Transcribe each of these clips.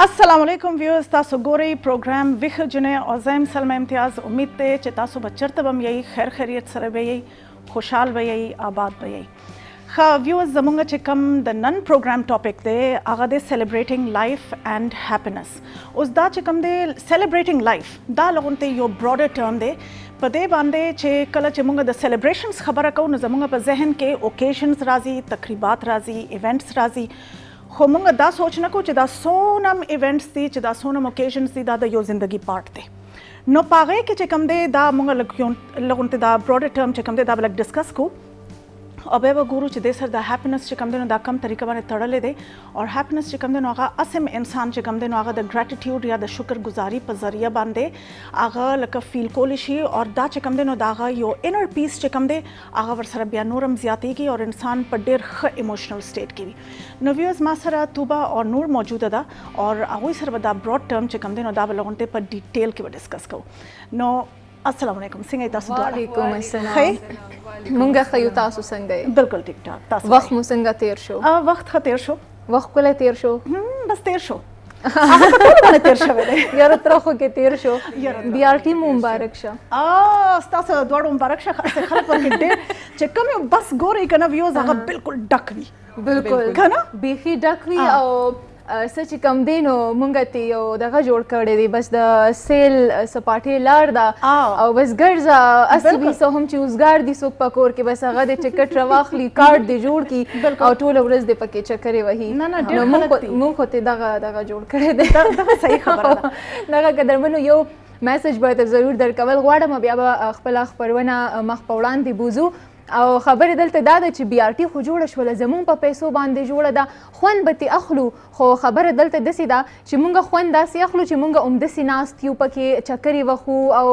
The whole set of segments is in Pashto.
अस्सलाम वालेकुम व्यूअर्स, तासो गोरे प्रोग्राम विख जुने और ज़ैम सलमा इम्तियाज़। उम्मीद थे चे तासो बच्चर तबम यही खैर खैरियत सर बे यही खुशहाल बे यही आबाद बे यही खा व्यूअर्स जमुंगा चे कम द नन प्रोग्राम टॉपिक दे आगा दे सेलिब्रेटिंग लाइफ एंड हैप्पीनेस। उस दा चे कम दे सेलिब्रेटिंग लाइफ दा लोगों ते यो ब्रॉडर टर्म दे पदे बांधे चे कल चे मुंगा द सेलिब्रेशंस खबर को न जमुंगा पर जहन के ओकेजन्स राजी तकरीबात राजी इवेंट्स राजी हो मुंगा दा सोचना को चिदा सोनम इवेंट्स थी चिदा सोनम ओकेजन्स थी दा यो जिंदगी पार्ट थे नो पागे के चे कम दे दा मुंगा लगों ते दा ब्रॉडर टर्म चे कम दे दा बलक डिस्कस को अबे वो गुरु चे दे सर दा हैप्पीनेस चे कम दे नो दा कम तरीका बाने तड़ले दे और हैप्पीनेस चे कम दे नो आगा असम इंसान चे कम दे नो आगा द ग्रेटिट्यूड या द शुक्रगुजारी पर जरिया बांधे आगा लका फील कोलिशी और दा चे कम दे नो दागा यो इनर पीस चे कम दे आगा वर्सरा बिया नूरम ज़्यादती की और इंसान पर डेर ख इमोशनल स्टेट की नो व्यूअर्स मासरा तुबा और नूर मौजूद दा और आगोई सर बदा ब्रॉड टर्म चे कम दे नो दा बलगोंते पर डिटेल के डिस्कस को नो अस्सलाम वालेकुम सिंगे तासु वालेकुम अस्सलाम मुंगा खयु तासु संगे बिल्कुल ठीक ठाक तासु वक्त मुसंगा तेर शो वक्त खतेर शो वक्त कोले तेर शो बस तेर शो आगे तो तोड़ तेर शो वेले यार तरखो के तेर शो बीआरटी मुबारक शा तासु द्वारो मुबारक शा खासे खलक पर के डे चेक में बस गोरे कना व्यूज आगा बिल्कुल डकवी बिल्कुल कना बेखी डकवी और सच कम दिनो मुंगती ओ दगा जोड़ कर दे बस द सेल सपाटे लार दा और बस गर्जा असबी सो हम चूजगार दी सो पकोर के बस आगा दे टिकट रवाखली कार्ड दे जोड़ की और टोल ओवरस दे पके चक्करे वही ना मुंग होते दगा जोड़ कर दे सही खबर दगा कदर मनो यो मैसेज बते जरूर दर कवल गवाडा म बिया खपल खबरونه مخ پوړان دی بوزو او خبر دلته دا چې بیارټي خو جوړ شول زمون په پیسو باندې جوړه ده خون به اخلو خو خبر دلته دسی دا چې مونږ خون داسې اخلو چې مونږ عمدسي ناست یو پکې چکرې وخو او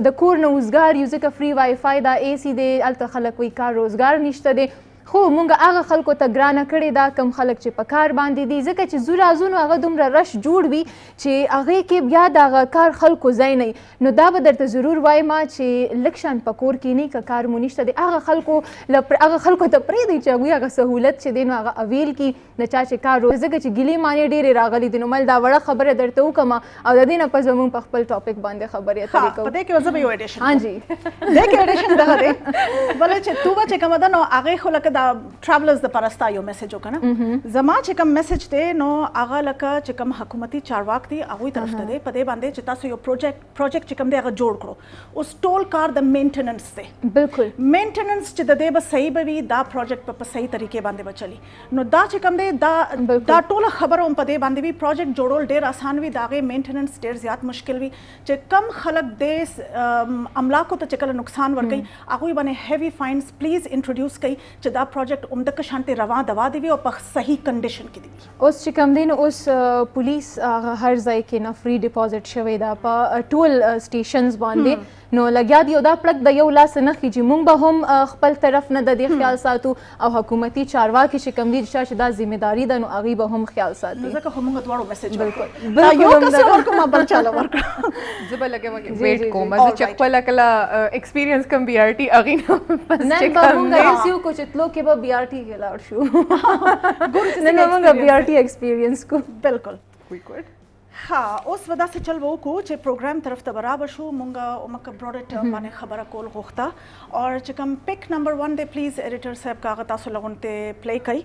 د کور نه وزګار یو ځکه فری وای فای دا ای سی دی الته خلک وی کار روزګار نشته دی خو مونږ هغه خلکو ته ګرانه کړې دا کم خلک چې په کار باندې دي ځکه چې زور ازونو هغه دومره رش جوړ وي چې هغه کې بیا د کار خلکو ځای نه نو دا به درته ضرور وایم چې لکشن پکور کې نه کار مونږ ته هغه خلکو ته پرې دی چې هغه سہولت چې دین هغه اویل کی نه چا چې کار روز ځکه چې ګلی معنی ډېر راغلي دي نو مل دا وړه خبره درته وکما او د دې نه په زمون په خپل ټاپک باندې خبرې اترې کوو پدې کې وځي یو اډیشن ها جی دې کې اډیشن دا دی ولې چې تو چې کوم دا نو هغه خلک ट्रैवलर्स द परस्ता यो मैसेज हो ना जमा चे कम मैसेज दे नो आगा लका चे कम हुकूमती चारवाक थी आगोई तरफ दे पदे बांधे चिता से यो प्रोजेक्ट चे कम दे आगा जोड़ करो उस टोल कार द मेंटेनेंस दे बिल्कुल मेंटेनेंस चे दे बस सही बवी दा प्रोजेक्ट पर सही तरीके बांधे बचली नो दा चे कम दे दा टोल खबर हम पदे बांधे भी प्रोजेक्ट जोड़ोल डेर आसान भी दागे मेंटेनेंस डेर ज्यादा मुश्किल भी चे कम खलक दे अमला को तो चकल नुकसान वर गई आगोई बने हैवी फाइन्स प्लीज इंट्रोड्यूस कई चे दा प्रोजेक्ट उमदक शांति रवा दवा देवी और सही कंडीशन की देवी उस चिकम दिन उस पुलिस हर जाय के ना फ्री डिपॉजिट शवे दा प टोल स्टेशंस बांधे नो लग्या दियो दा प्लग द यौ लास न खिजी मुंग बा हम खपल तरफ न द दे ख्याल सातु او حکومتي چارواکي شکم دي چې دا ذمہ داری ده نو اغي به هم خیال ساتي ځکه هم غوړو میسج بالکل یو کس ورکو ما بل چاله ورکو زبر لګه مګ ویټ کوم از چې خپل کلا ایکسپیرینس کم بي ار ټي اغي نه به موږ یو کو چې تلو کې به بي ار ټي کې لاړ شو ګور چې نه موږ بي ار ټي ایکسپیرینس کو بالکل کویک हाँ उस वजह से चल वो को चे प्रोग्राम तरफ त बराबर शो मुंगा उमक ब्रॉडर टर्म माने खबर कोल गोख्ता और चकम पिक नंबर 1 दे प्लीज एडिटर साहब का गता सो लगनते प्ले कई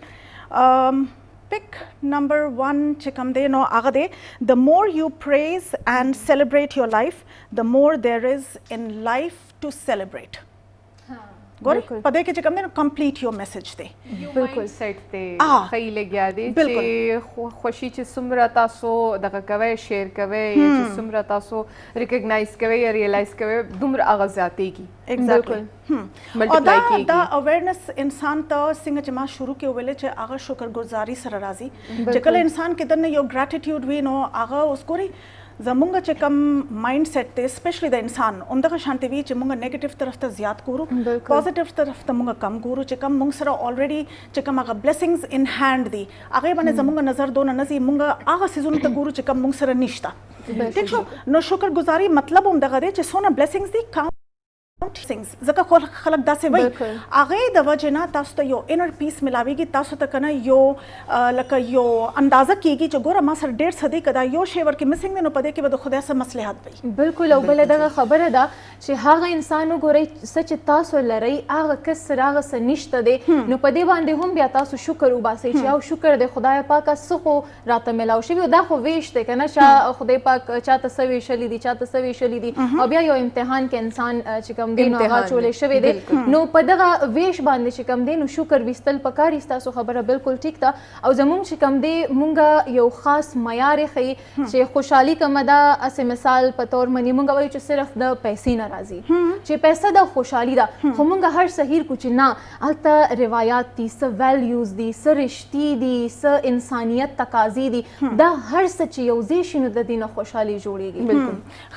पिक नंबर 1 चकम दे नो आगे दे the more you praise and celebrate your life the more there is in life to celebrate गोरे पदे के चकम दे कंप्लीट योर मैसेज दे बिल्कुल सेट ते खई लग्या दे چې خوشي چې سمرا تاسو دغه کوي شیر کوي یا چې سمرا تاسو ریکګنایز کوي یا ریلایز کوي دومره اغازاتي کی ایگزیکٹلی اور دا اویرنس انسان ته څنګه چې ما شروع کې ویل چې هغه شکرګزاري سره راځي چې کله انسان کې دنه یو ګریټیټیوډ وی نو هغه اوس ګوري زمونږ چې کم مایند سیټ ته سپیشلی د انسان اومدغه شانتي وی چې مونږ نیگیټیو طرف ته زیات ګورو پوزټیو طرف ته مونږ کم ګورو چې کم مونږ سره الریډي چې کم هغه بلیسنګز ان هاند دي هغه باندې زمونږ نظر دونه نزي مونږ هغه سيزون ته ګورو چې کم مونږ سره نشته ٹھیک شو نو شکر گزاري مطلب اومدغه دی چې سونه بلیسنګز دي ځکه خلک داسې وایي هغې د وجې نه تاسو ته یو انر پیس ملاویږي تاسو ته کنه یو لکه یو اندازه کیږي چې ګوره ما سره ډېر څه دی که دا یو شی ورکې مسنګ دی نو په دې کې به د خدای څه مصلحت وي. بالکل او بله دغه خبره ده چې هغه انسان وګورئ څه چې تاسو لرئ هغه کس سره هغه څه نشته دی نو په دې باندې هم بیا تاسو شکر وباسئ چې او شکر دی خدای پاکه څه خو راته ملاو شوي او دا خو ویش دی که نه خدای پاک چاته څه ویشلي دي چاته څه ویشلي دي او بیا یو امتحان کې انسان چې کوم دی نو هغه چولی شوی دی نو په دغه ویش باندې چې کوم دی نو شکر ویستل پکار ستاسو خبره بالکل ټیک ده او زمونږ چې کوم دی مونږ یو خاص معیار ښیي چې خوشحالي کومه ده هسې مثال په طور مني مونږ وایو چې صرف د پیسې نه راځي چې پیسه د خوشحالي ده خو مونږ هر څه هیر کړو چې نه هلته روایات دي څه ویلیوز دي څه رښتې دي څه انسانیت تقاضي دي دا هر څه چې یو ځای شي نو د دې نه خوشحالي جوړېږي.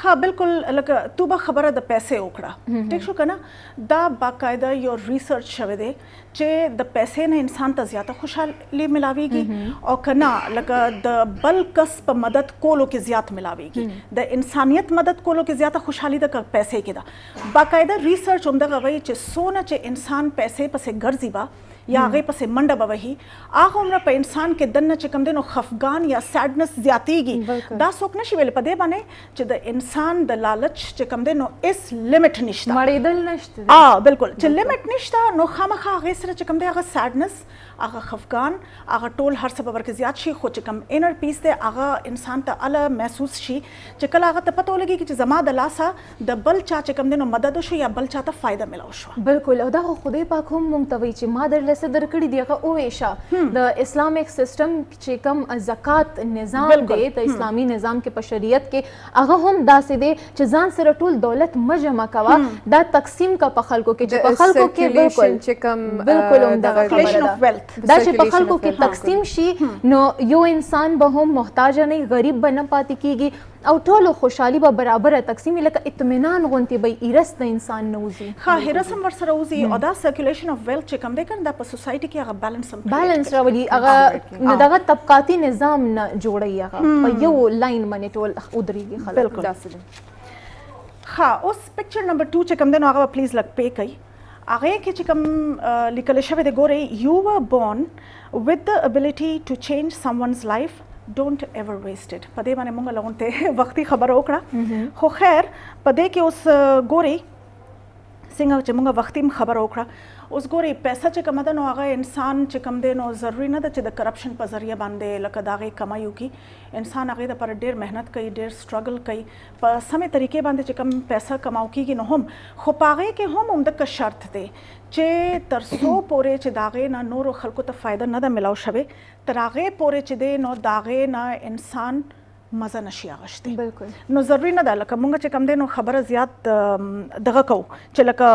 ها بالکل لکه تو به خبره د پیسې وکړه ټیک شو که نه دا باقاعده یو ریسرچ شوی دی چې د پیسې نه انسان ته زیاته خوشحالي ملاویږي او که نه لکه د بل کس په مدد کولو کې زیات ملاویږي د انسانیت مدد کولو کې زیاته خوشحالي ده که پیسې کې ده. باقاعده ریسرچ همدغه وایي چې څونه چې انسان پیسې پسې ګرځي به یا هغې پسې منډه به وهي هغه عمره په انسان کې دننه چې کوم دی نو خفګان یا سیډنس زیاتېږي دا څوک نشي ویلی په دې باندې چې د انسان د لالچ چې کوم دی نو هېڅ لیمټ نشته مړېدل نشته بالکل چې لیمټ نشته نو خامخا هغې سره چې کوم دی هغه سیډنس هغه خفګان هغه ټول هر څه به ورکې زیات شي خو چې کوم انر پیس دی هغه انسان ته اله محسوس شي چې کله هغه ته پته ولګي چې زما د لاسه د بل چا چې کوم دی نو مدد وشو یا بل چا ته فایده ملاو شوه. بالکل او دا خو خدای پاک هم مونږ ته وایي چې ما درله څه درکړي دي هغه وویشه د اسلامیک سیسټم چې کوم زکات نظام دی د اسلامي نظام کې په شریعت کې هغه هم داسې دی چې ځان سره ټول دولت مه جمع کوه دا تقسیم کا په خلکو کې چې په خلکو کې بالکل چې کوم بالکل همدغه خبره ده دا چې په خلکو کې تقسیم شي نو یو انسان به هم محتاج نه غریب به نه پاتې کیږي او ټولو خوشحالي به برابره تقسیم لکه اطمینان غونتې به ایرس د انسان نه وځي ښه هیرس هم ورسره وځي او دا سرکولیشن اف ویلث چې کوم دی که نه دا په سوسایټي کې هغه بالانس راولي هغه دغه طبقاتي نظام نه جوړوي هغه په یو لاین باندې ټول ودرېږي خلک. بالکل ښه اوس پکچر نمبر 2 چې کوم دی نو هغه به پلیز لږ پې کوئ هغې کې چې کوم لیکلی شوی دی ګورئ یو ور بورن with the ability to change someone's life don't ever waste it. په دې باندې مونږ لغونته وختي خبره وکړه خو خیر په دې کې اوس ګورئ څنګه چې مونږ وختي خبره وکړه اوس ګورئ پیسه چې کومه ده نو هغه انسان چې کوم دی نو ضروري نه ده چې د کرپشن په ذریعه باندې لکه د هغې کمای وکړي انسان هغې دپاره ډېر محنت کوي ډېر سټرګل کوي په سمې طریقې باندې چې کوم پیسه کماو کېږي نو هم خو په هغې کې هم همدغه شرط دی چې تر څو پورې چې د هغې نه نورو خلکو ته فایده نه ده میلاو شوې تر هغې پورې چې دی نو د هغې نه انسان مزه نشي اغشتی. بالکل نو ضروري نه ده لکه مونږ چې کوم دی نو خبره زیات دغه کوو چې لکه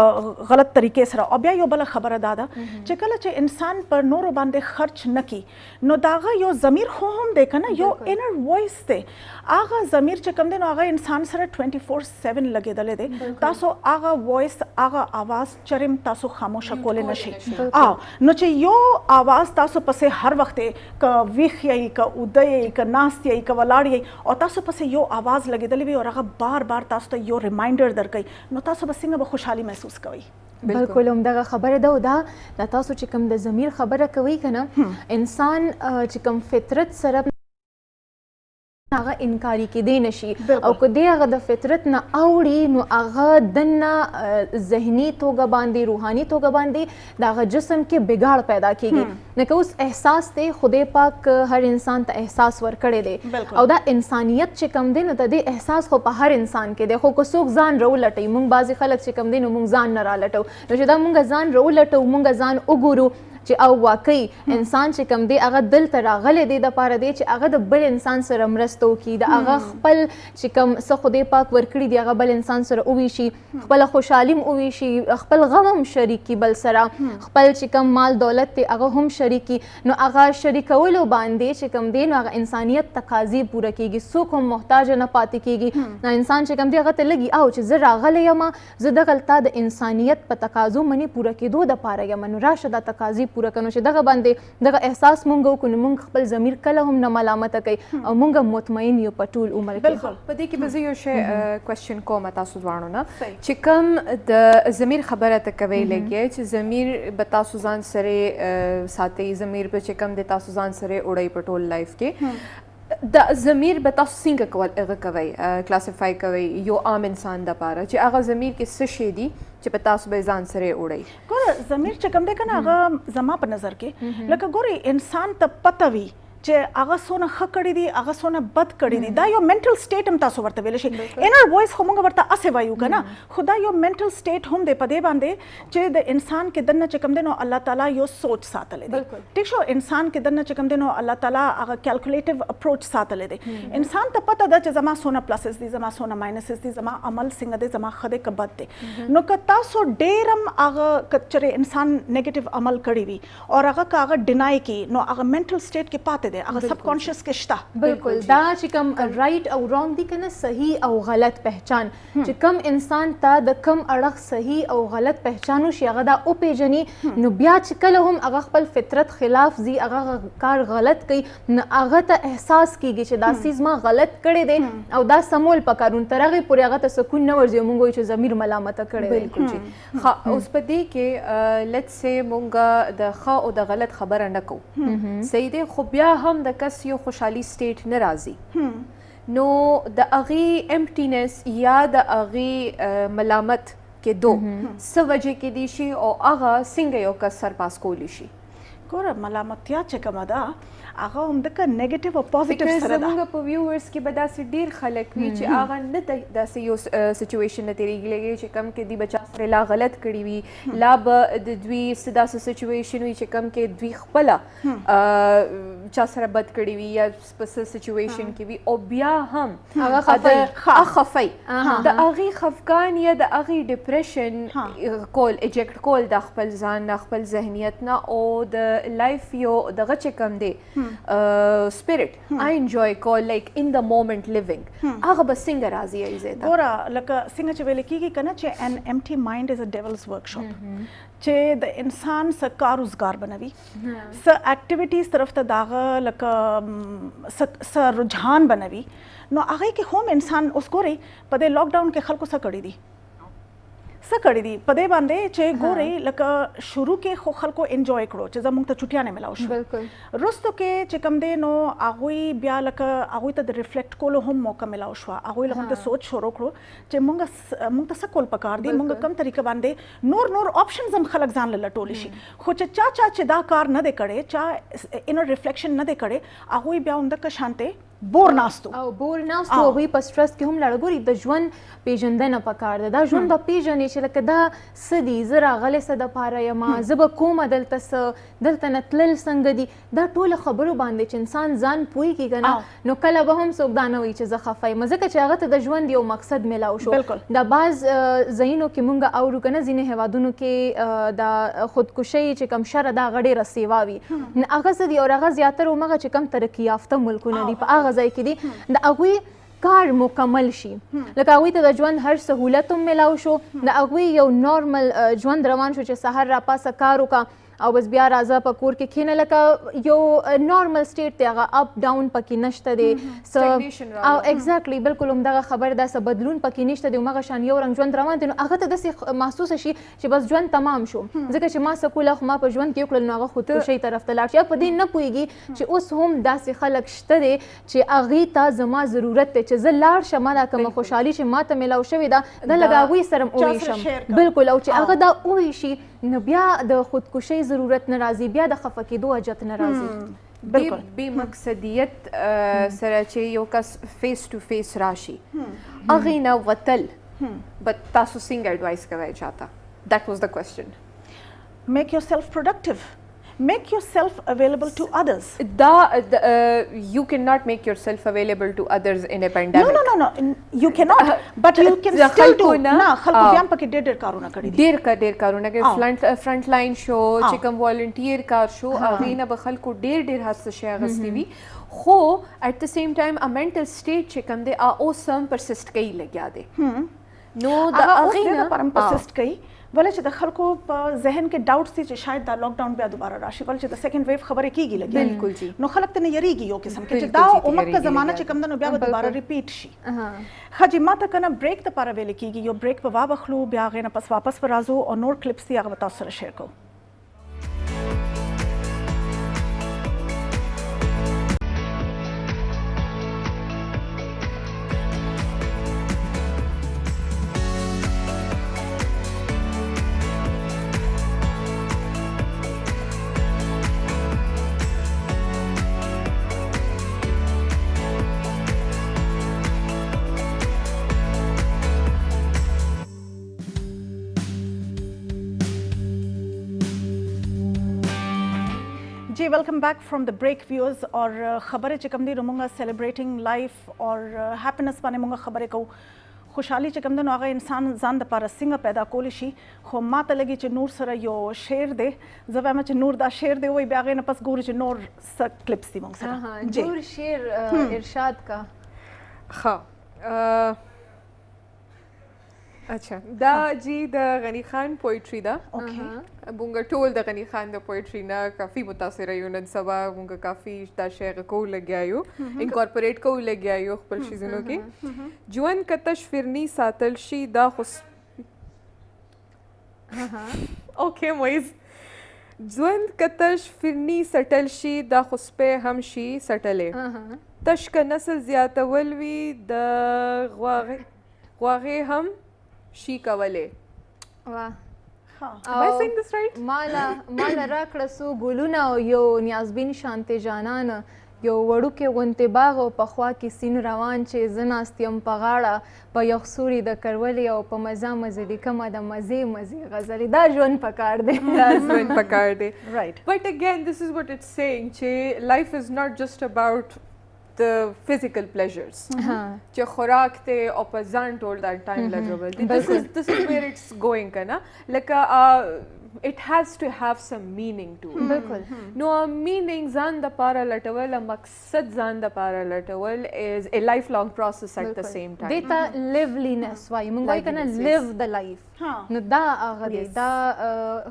غلط طریقې سره او بیا یو بله خبره دا ده چې کله چې انسان پر نورو باندې خرچ نه کړي نو د هغه یو ضمیر خو هم دی که نه یو انر وایس دی هغه ضمیر چې کوم دی نو هغه انسان سره 24/7 لګېدلی دی تاسو هغه وایس هغه آواز چرم تاسو خاموشه کولی نشئ نو چې یو آواز تاسو پسې هر وخت که ویښ یئ که اوده یئ که ناست یئ که ولاړ یئ او تاسو پسې یو آواز لګېدلی وي او هغه بار بار تاسو ته یو ریمایندر درکوي نو تاسو به څنګه به خوشحالي محسوس کوئ. بالکل همدغه خبره ده او دا تاسو چې کوم د ضمیر خبره کوئ که نه انسان چې کوم فطرت سره هغه انکاري کېدی نشي او که دی هغه د فطرت نه اوړي نو هغه دننه ذهني توګه باندې روحاني توګه باندې د هغه جسم کې بګاړ پیدا کېږي لکه اوس احساس دی خدای پاک هر انسان ته احساس ورکړی دی او دا انسانیت چې کم دی نو د دې احساس خو په هر انسان کې دی خو که څوک ځان راولټوي مونږ بعضې خلک چې کم دی نو مونږ ځان نه رالټو نو چې دا مونږ ځان راولټو مونږ ځان وګورو چې او واقعي انسان چې کم دی هغه دلته راغلی دی دپاره دی چې هغه د بل انسان سره مرسته وکړي د هغه خپل چې کوم څه خدای پاک ورکړي دي هغه بل انسان سره وویشي خپله خوشحالي هم وویشي خپل غم هم شریک کړي بل سره خپل چې کوم مال دولت دی هغه هم شریک کړي نو هغه شریکولو باندې چې کوم دی نو هغه انسانیت تقاضي پوره کېږي څوک هم محتاج نه پاتې کېږي نو انسان چې کوم دی هغه ته لګي او چې زه راغلی یم زه دغلته د انسانیت په تقاضو منې پوره کېدو دپاره یم نو راشه دا تقاضي پوره کنو چې دغه باندې دغه احساس مونږ وکړو نو مونږ خپل ضمیر کله هم نه ملامته کوي او مونږ مطمئن یو په ټول عمر کې. بالکل په دې کې به زه یو شی کوېسچن کوم تاسو دواړو نه چې کوم د ضمیر خبره ته کوئ لګیا چې ضمیر به تاسو ځان سره ساتئ ضمیر به چې کوم د تاسو ځان سره وړئ په ټول لایف کې د ضمیر به تاسو څنګه هغه کوئ کلاسیفای کوئ یو عام انسان دپاره چې هغه ضمیر کې څه شی دي چې په تاسو به ځان سره وړئ. ګوره ضمیر چې کوم دی که نه هغه زما په نظر کې لکه ګورې انسان ته پته وي چې هغه څونه ښه کړي دي هغه څونه بد کړي دي دا یو منټل سټیټ هم تاسو ورته ویلی شئ. انر وایس خو موږ ورته هسې وایو که نه خو دا یو منټل سټیټ هم دی په دې باندې چې د انسان کې دننه چې کوم دی نو الله تعالی یو سوچ ساتلی دی. ټیک شو انسان کې دننه چې کوم دی نو الله تعالی هغه کیلکولیټیو اپروچ ساتلی دی. انسان ته پته ده چې زما څونه پلسز دي زما څونه ماینسز دي زما عمل څنګه دی زما ښه دی که بد دی. نو که تاسو ډېر هم هغه که چېرې انسان نیګیټیو عمل کړی وي او هغه که هغه ډینای کړي نو هغه منټل سټیټ کې پاتې دی هغه سب کانشس کې شته. بالکل دا چې کوم رائټ او رانګ دي کنه صحیح او غلط پہچان چې کوم انسان ته د کوم اړخ صحیح او غلط پہچانو شي هغه دا او پیژني نو بیا چې کله هم هغه خپل فطرت خلاف زی هغه کار غلط کوي نو هغه ته احساس کیږي چې دا سیز ما غلط کړی دی او دا سمول پکارون تر هغه پورې هغه ته سکون نه ورځي مونږ وایو چې ضمیر ملامته کړی دی. بالکل جی ها اوس په دې کې لیټس سي مونږ د ښه او د غلط خبره نه کوو صحیح دی خو بیا هم د کس یو خوشحالي سټیټ نه راځي نو د هغې امپټینس یا د هغې ملامت کېدو څه وجې کېدی شي او هغه څنګه یو کس سرپاس کولی شي. ګوره ملامتیا چې کومه ده هغه همدغه نیګیټیو او پازیټیو سره ده. زموږ په ویورز کې به داسې ډېر خلک وي چې هغه نه داسې یو سچویشن نه تېرېږي لګي چې کوم کې دوی به چا سره لا غلط کړي وي لا به د دوی څه داسې سچویشن وي چې کوم کې دوی خپله چا سره بد کړي وي یا په څه سچویشن کې وي او بیا هم هغه خفئ د هغې خفګان یا د هغې ډپریشن کول ایجکټ کول د خپل ځان نه خپل ذهنیت نه او د لایف یو دغه چې کوم دی spirit I enjoy call like in the moment living هغه به څنګه راځي ایزه ته. ګوره لکه څنګه چې ویل کېږي که نه چې an empty mind is a devil's workshop چې د انسان څه کار روزګار بنوي څه اکټیویټیز طرف ته داغه لکه څه رجحان بنوي نو هغې کې هم انسان اوس ګورئ په دې لاک ډاؤن کې خلکو څه کړي دي څه کړي دي په دې باندې چې ګورئ لکه شروع کې خو خلکو انجوای کړو چې زموږ ته چټیانې ملاو شو بالکل وروستو کې چې کوم دی نو هغوی بیا لکه هغوی ته د ریفلیکټ کولو هم موقع ملاو شوه هغوی له موږ شوچ شروع کړو چې موږ ته څه کول پکار دي موږ کوم طریقه باندې نور آپشنز هم خلک ځان له لټولی شي خو چې چا چې دا کار نه دی کړی چا انر ریفلیکشن نه دی کړی هغوی بیا همدغه شانتې بور ناستو هغوی په سټرس کې هم لاړه. ګوري د ژوند پیژندنه پکار ده دا ژوند به پیژنې چې لکه دا څه دي زه راغلی څه دپاره یم زه به کومه دلته څه دلته نه تلل څنګه دي دا ټوله خبرو باندې چې انسان ځان پوهېږي که نه نو کله به هم څوک دا نه وایي چې زه خفه یم ځکه چې هغه ته د ژوند یو مقصد میلاو شو. دا بعض ځایونو کې مونږ اورو که نه ځینې هیوادونو کې د خودکشۍ چې کوم شره دا هغه ډېره سیوا وي هغه څه دي او هغه زیاتره همغه چې کوم ترقي یافته ملکونه دي په هغه ځای کې دي د هغوی کار مکمل شي لکه هغوی ته د ژوند هر سهولت هم میلاو شو د هغوی یو نارمل ژوند روان شو چې سحر راپاسه کار وکړه او بس بیا راځه په کور کې کښېنه لکه یو نارمل سټیټ دی هغه اپ ډاون پکې نشته دی او ایګزیکټلی بالکل همدغه خبر دا څه بدلون پکې نشته دی همغه شان یو رنګ ژوند روان دی نو هغه ته داسې محسوسه شي چې بس ژوند تمام شو ځکه چې ما څه کوله خو ما په ژوند کې وکړل نو هغه خودکشۍ طرف ته لاړ شي یا په دې نه پوهېږي چې اوس هم داسې خلک شته دی چې هغې ته زما ضرورت دی چې زه لاړ شم ما دا کومه خوشحالي چې ما ته میلاو شوې ده دا لږ هغوی سره م وویشم بالکل او چې هغه دا وویشي نو بیا د خودکشۍ ضرورت نه راځي بیا د خفه کېدو حاجت نه راځي. بالکل بې مقصدیت سره چې یو کس فیس ټو فیس راشي هغې نه وتل بټ تاسو څنګه اډوایس کوئ چاته دیٹ واز د کوېسچن. میک یور سیلف پروډکټیو make yourself available to others. You cannot make yourself available to others in a pandemic. No. You cannot. But you can still do. خلکو بیا هم پکې ډېر کارونه کړي دي. ډېر کارونه کوي. فرنٹ لاین شو چې کوم والنټیر کار شو هغې نه به خلکو ډېر هڅه شی اخیستې وي خو at the same time a mental state چې کوم دی اوس هم پرسسټ کوي لګیا دی. نو د هغې نه پرسسټ کوي ولې چې د خلکو په ذهن کې ډاوټس دي چې شاید دا لاک ډاون بیا دوباره راشي ولې چې د سیکنډ ویو خبرې کیږي لګي بالکل جی نو خلک ته نه یریږي یو قسم کې چې دا عمر کا زمانہ چې کم ده نو بیا به دوباره ریپیټ شي خاجي ماته کنه بریک ته پاره ویل کیږي یو بریک په وابخلو بیا غینه پس واپس پر راځو او نور کلپس دی هغه تاسو سره شیر کوم जी welcome back from the break viewers और खबर चिकम दी रुमंगा celebrating life और happiness बाने मुंगा खबर को खुशहाली चिकम दनो आगे इंसान जान द पारा सिंग पैदा कोली शी खो माता लगी च नूर सर यो शेर दे जब मैं च नूर दा शेर दे वही ब्यागे न पस गोर च नूर स क्लिप्स दी मुंग सर जी नूर शेर इरशाद का हाँ अच्छा दा जी द गनी खान पोइट्री दा ओके बुंगा टोल द गनी खान द पोइट्री ना काफी मुतासिर यूनन सबा बुंगा काफी दा शेर को लग गया यो इनकॉर्पोरेट को लग गया यो खपल चीजों की जुअन कतश फिरनी सातलशी दा खुस ओके मोइज जुअन कतश फिरनी सटलशी दा खुसपे हमशी सटले तश का नस्ल ज्यादा वलवी द ग़वाग़े हम शी कवले वाह Am I saying this right? مالا راکړه سو ګلونه یو نیازبین شانته جانان یو وړوکې غونتې باغ او په خوا کې سین روان چې زه ناست یم په غاړه په یخسوري د کرولې او په مزه مزه لیکمه د مزې مزې غزلې دا ژوند پکار دی دا ژوند پکار دی right but again this is what it's saying چې life is not just about the physical pleasures چې خوراک ته او په ځان ټول دا ټایم لګول this is where it's going کنه لکه it has to have some meaning to it بالکل نو meaning ځان د پاره لټول مقصد ځان د پاره لټول is a lifelong process at the same time دیتا liveliness وای مونږ وای کنه live the life نو دا هغه دی دا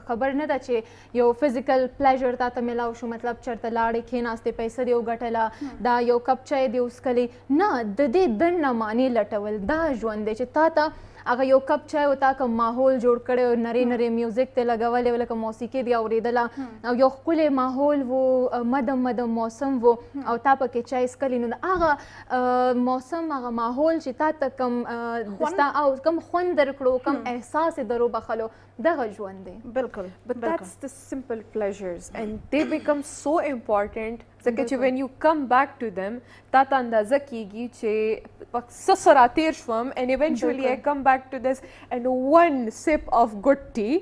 خبر نه ده چې یو فزیکل پلیژر تا ته ملاو شو مطلب چرته لاړې کېناستې پیسې دی وګټله دا یو کپ چای دی وسکلی نه د دې دننه معنی لټول دا ژوند دی چې تا ته هغه یو کپ چای او تا کوم ماحول جوړ کړی او نری نری میوزیک ته لګولې لکه موسیقي دی اورېدله او یو ښکلی ماحول و مدم مدم موسم و او تا پکې چای څکلی نو هغه موسم هغه ماحول چې تا ته کوم ستا او کوم خوند درکړو کوم احساس یې درو بخلو دغه ژوند دی بالکل but that's the simple pleasures and they become so important ځکه چې when you come back to them تا ته اندازه کیږي چې څه سره تیر شوم and eventually I come back to this and one sip of good tea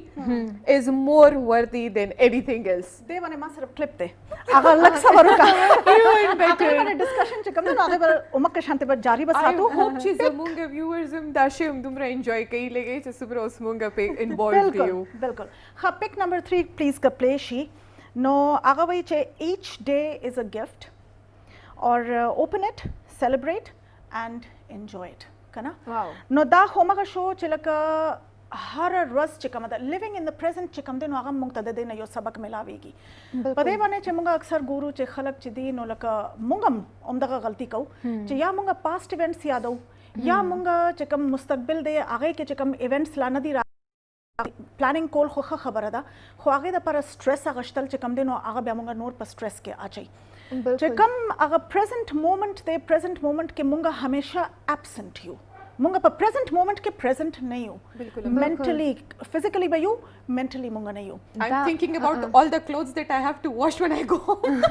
is more worthy than anything else دی باندې ما صرف کلیپ دی هغه لک صبر وکړه even better ډسکشن چې کوم نو هغه بر عمر شانته بر جاری بس I ساتو hope چې زمونږ viewers هم دا شی هم دومره enjoy کوي لګي چې صبر اوس مونږ په involved بالکل بالکل ها پک نمبر 3 پلیز کا پلی شي نو هغه وی چې each day is a gift or open it celebrate and enjoy it کنه واو نو دا همغه شو چې لکه هر ورځ چې کوم ده living in the present چې کوم ده نو هغه مونږ ته د دې نه یو سبق ملاويږي په دې باندې چې مونږ اکثر ګورو چې خلک چې دي نو لکه مونږ هم دغه غلطي کوو چې یا مونږ پاست ایونټس یادو یا مونږ چې کوم مستقبل دی هغه کې چې کوم ایونټس لا نه دي پلانینګ کول خو خبره ده خو هغه د پر سټرس غشتل چې کم دي نو هغه بیا مونږ نور په سټرس کې اچي چې کوم هغه پریزنٹ مومنت دی پریزنٹ مومنت کې مونږ همیشه ابسنٹ یو مونږ په پریزنٹ مومنت کې پریزنٹ نه یو mentally physically به یو mentally مونږ نه یو I'm thinking about all the clothes that I have to wash when I go home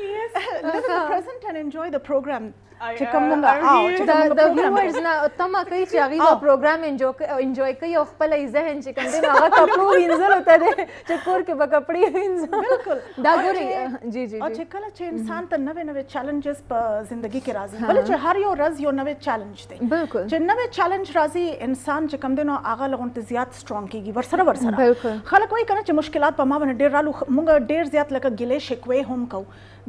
yes live in the present and enjoy the program چې کوم مونږ د ویورز نه تمه کوي چې هغه دا پروګرام انجوای کوي او خپل ذهن چې کوم دی هغه کپړو وینځل ته دی چې کور کې به کپړې وینځل بالکل دا ګوري جی جی او چې کله چې انسان ته نوې نوې چیلنجز په ژوندۍ کې راځي بلکې چې هر یو ورځ یو نوې چیلنج دی بالکل چې نوې چیلنج راځي انسان چې کوم دی نو هغه لغونته زیات سترونګ کیږي ورسره بالکل خلک وایي کنه چې مشکلات په ما باندې ډېر رالو مونږ ډېر زیات لکه ګلې شکوې هم کو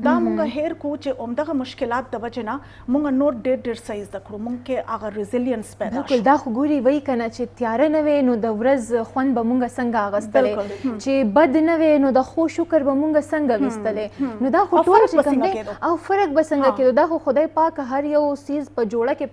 دا مونږ هیر کو چې اومدغه مشکلات د وجه نه مونږ نور ډېر څه زده کړو، مونږ کې هغه ریزیلینس پیدا شي. بالکل دا خو ګوري وای کنه چې تیاره نه وي نو د ورځ خوند به مونږ څنګه اغستلې، چې بد نه وي نو د خو شکر به مونږ څنګه وستلې، نو دا خو ټول چې کوم دی او فرق به څنګه کېدو. دا خو خدای پاک هر یو سیز په جوړه کې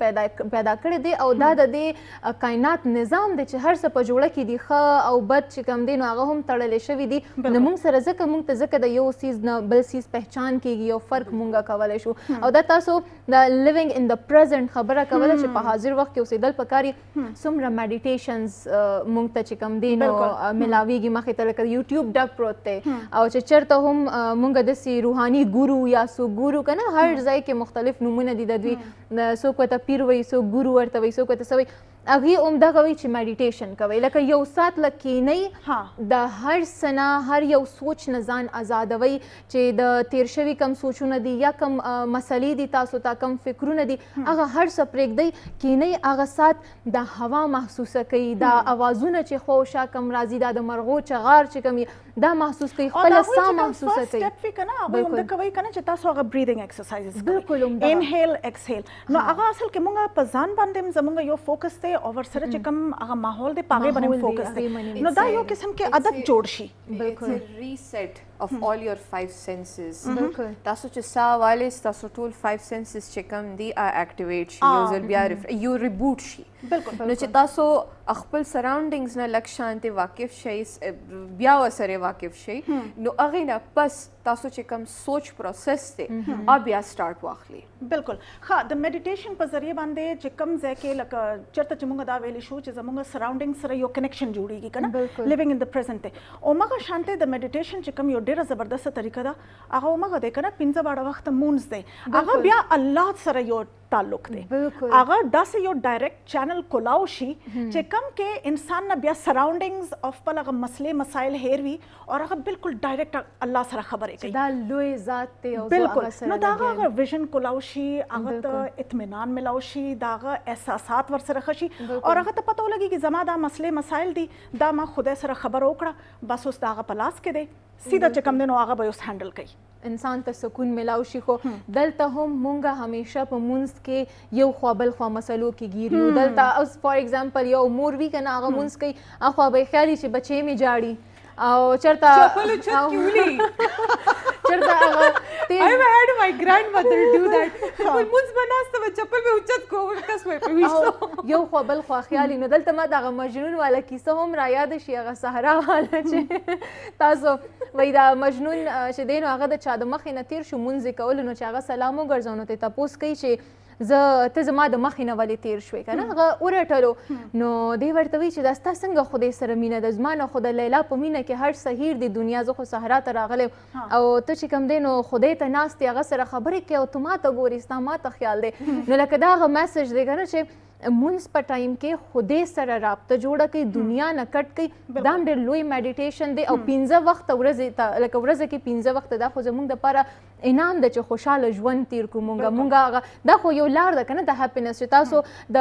پیدا کړی دی او دا د دې کائنات نظام دی چې هر څه په جوړه کې دي ښه او بد چې کوم دی نو هغه هم تړلې شوي دي. نو مونږ سره ځکه مونږ ته ځکه د یو سیز نه بل سیز پہچان کېږي او فرق مونږه کولی شو. او دا تاسو د لیوینګ ان د پریزنټ خبره کوله چې په حاضر وخت کې اوسېدل پکار څومره میډیټیشنز مونږ ته چې کوم دی نو ملاویږي مخې ته، لکه یوټیوب ډک پروت دی او چې چېرته هم مونږ داسې روحاني ګورو یا سو ګورو که نه، هر ځای کې مختلف نومونه دي د دوی، څوک ورته پیر وایي، څوک ګورو ورته وایي، څوک ورته څه وایي، هغې هم دغه وایي چې میډیټیشن کوئ، لکه یو ساعت لږ کښېنئ د هر څه نه هر یو سوچ نه ځان ازادوئ چې د تیر شوي کم سوچونه دي یا کم مسلې دي تاسو ته کم فکرونه دي هغه هر څه پرېږدئ، کښېنئ هغه ساعت د هوا محسوسه کوئ، دا اوازونه چې خواوشا کم راځي، دا د مرغو چغار چې کوم دا محسوس کوئ، خپله ساه محسوسه کوئ. هغوی همدا کوئ که نه چې تاسو هغه بریدینګ ایکسرسایزز کوئ، انهیل ایکسهیل، نو هغه اصل کې مونږ په ځان باندې هم زمونږ یو فوکس دی او ورسره چې کوم هغه ماحول دی په هغې باندې فوکس دی، نو دا یو قسم کې عادت جوړ شي. بالکل ریسیټ of all your five senses. تاسو چې ساه والئ تاسو ټول 5 senses چې کوم دي اکټیویټ شي، یو ځل بیا یو ریبوټ شي. نو چې تاسو خپل سراونډینګز نه لږ شانتې واقف شئ، بیا ورسره واقف شئ، نو هغې نه پس تاسو چې کوم سوچ پروسس دی بیا سټارټ واخلي. بالکل ښه، د میډیټیشن په ذریعه باندې چې کوم ځای کې لکه چېرته چې مونږ دا ویلی شو چې زمونږ سراونډینګ سره یو کنیکشن جوړېږي که نه، لیوینګ ان د پریزنټ دی. همغه شانتې د میډیټیشن چې کوم یو ډېره زبردسته طریقه ده هغه همغه دی که نه، 15 واړه وخته مونځ دی، هغه بیا الله سره یو تعلق دی، هغه داسې یو ډایرکټ چینل کولاو شي چې کوم کې انسان نه بیا سراونډینګز او خپل هغه مسلې مسایل هیر وي او هغه بالکل ډایرکټ الله سره خبرې کوي. دا لوی ذات دی او بالکل، نو دا هغه ویژن کولاو شي، هغه ته اطمینان ملاو شي، دا هغه احساسات ورسره ښه شي او هغه ته پته ولګي زما دا مسلې مسایل دي، دا ما خدای سره خبره وکړه، بس اوس د هغه په لاس کې دی، سیده چې کوم دی نو هغه به اوس هینډل کوي. انسان ته سکون ملاو شي. خو دلته هم مونږه همیشه په مونځ کې یو خوا بل خوا مسلو کې ګیر یو. دلته اوس فار ایگزامپل یو مور وي که نه، هغه مونځ کوي، اخوا به یې خیال وي چې بچی مې جاړي او چېرته چپلو چت کې ولي چېرته هغه I have had my grandmother do that. مونځ به ناسته وه چپل به اوچت کړو کس به یې پرې ویشتو، یو خوا بل خوا خیالي. نو دلته ما دغه مجنون والا کیسه هم را یاده شي، هغه صحرا والا چې تاسو وایي دا مجنون چې دی نو هغه د چا د مخې نه تېر شو مونځ یې کولو، نو چې هغه سلام وګرځو نو ته تپوس کوي چې ته زما د مخې نه ولې تېر شوې که نه، هغه ورټلو نو دی ورته وایي چې دا ستا څنګه خدای سره مینه ده، زما نه خو د لیلا په مینه کې هر څه هیر دی دنیا، زه خو صحرا ته راغلی او ته چې کوم دی نو خدای ته ناست یې هغه سره خبرې کوي او ته ما ته ګورې، ستا ما ته خیال دی. نو لکه دا هغه میسج دی که نه چې مونځ په ټایم کې خدای سره رابطه جوړه کوي، دنیا نه کټ کوي، دا هم ډېر لوی میډیټیشن دی. او 15 وخته ورځې ته لکه ورځ کې 15 وخته دا خو زموږ دپاره انعام ده چې خوشحاله ژوند تیر کړو مونږ هغه دا خو یو لار ده که نه د هیپینس، چې تاسو د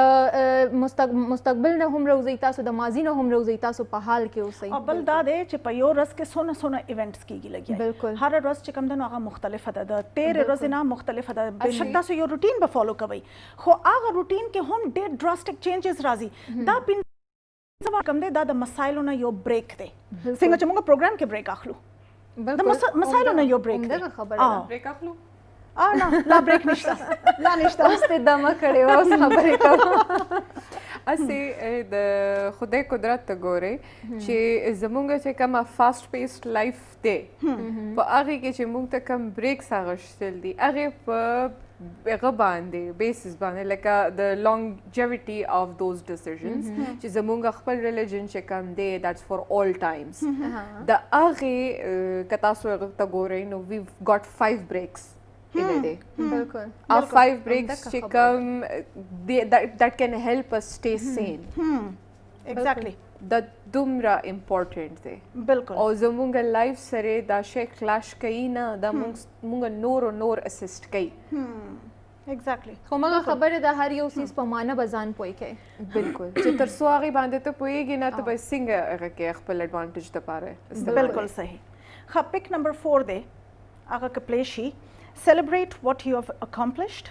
مستقبل نه هم روزئ، تاسو د ماضي نه هم روزئ، تاسو په حال کې اوسئ. او بل دا دی چې په یو ورځ کې څونه ایونټس کېږي لګیا، بالکل هر ورځ چې کوم دی نو هغه مختلفه ده، د تېرې ورځې نه مختلفه ده. بېشک تاسو یو روټین به فالو کوئ، خو هغه روټین کې هم ډېر ډراسټک چینجز راځي. دا 15 کوم دی دا د مسایلو نه یو بریک دی، څنګه چې موږ پروګرام کې بریک اخلو د مسایلو نه یو بریک دی. بریک اخلو نه لا بریک نشته، لا نشته، اوس دې دمه کړې وه، اوس خبرې کوم. اسې د خدای قدرت ته ګورئ چې زموږ چې کومه فاسټ پیسډ لایف دی په هغې کې چې موږ ته کوم بریکس اخیستل دي هغې په هغه باندې بیسس باندې لکه د لانګجیویټي اف دوز ډیسیژنز چې زموږ خپل ریلیجن چې کوم دی دیټس فار آل ټایمز، د هغې که تاسو هغه ته ګورئ نو ویو ګاټ 5 بریکس in a day. بالکل. Our 5 breaks چې کوم that can help us stay sane. Exactly. دا دومره امپورټنټ دی. بالکل. او زموږ لایف سره دا شی کلاش کوي نه، دا موږ نور اسسټ کوي. ایگزیکټلی. خو مګه خبره ده هر یو سیز په معنی به ځان پوه کوي. بالکل. چې تر څو هغې باندې ته پوهېږي نه ته به څنګه هغه کې خپل اډوانټیج دپاره بالکل صحیح. ښه، پک نمبر 4 دی، هغه که پلی شي celebrate what you have accomplished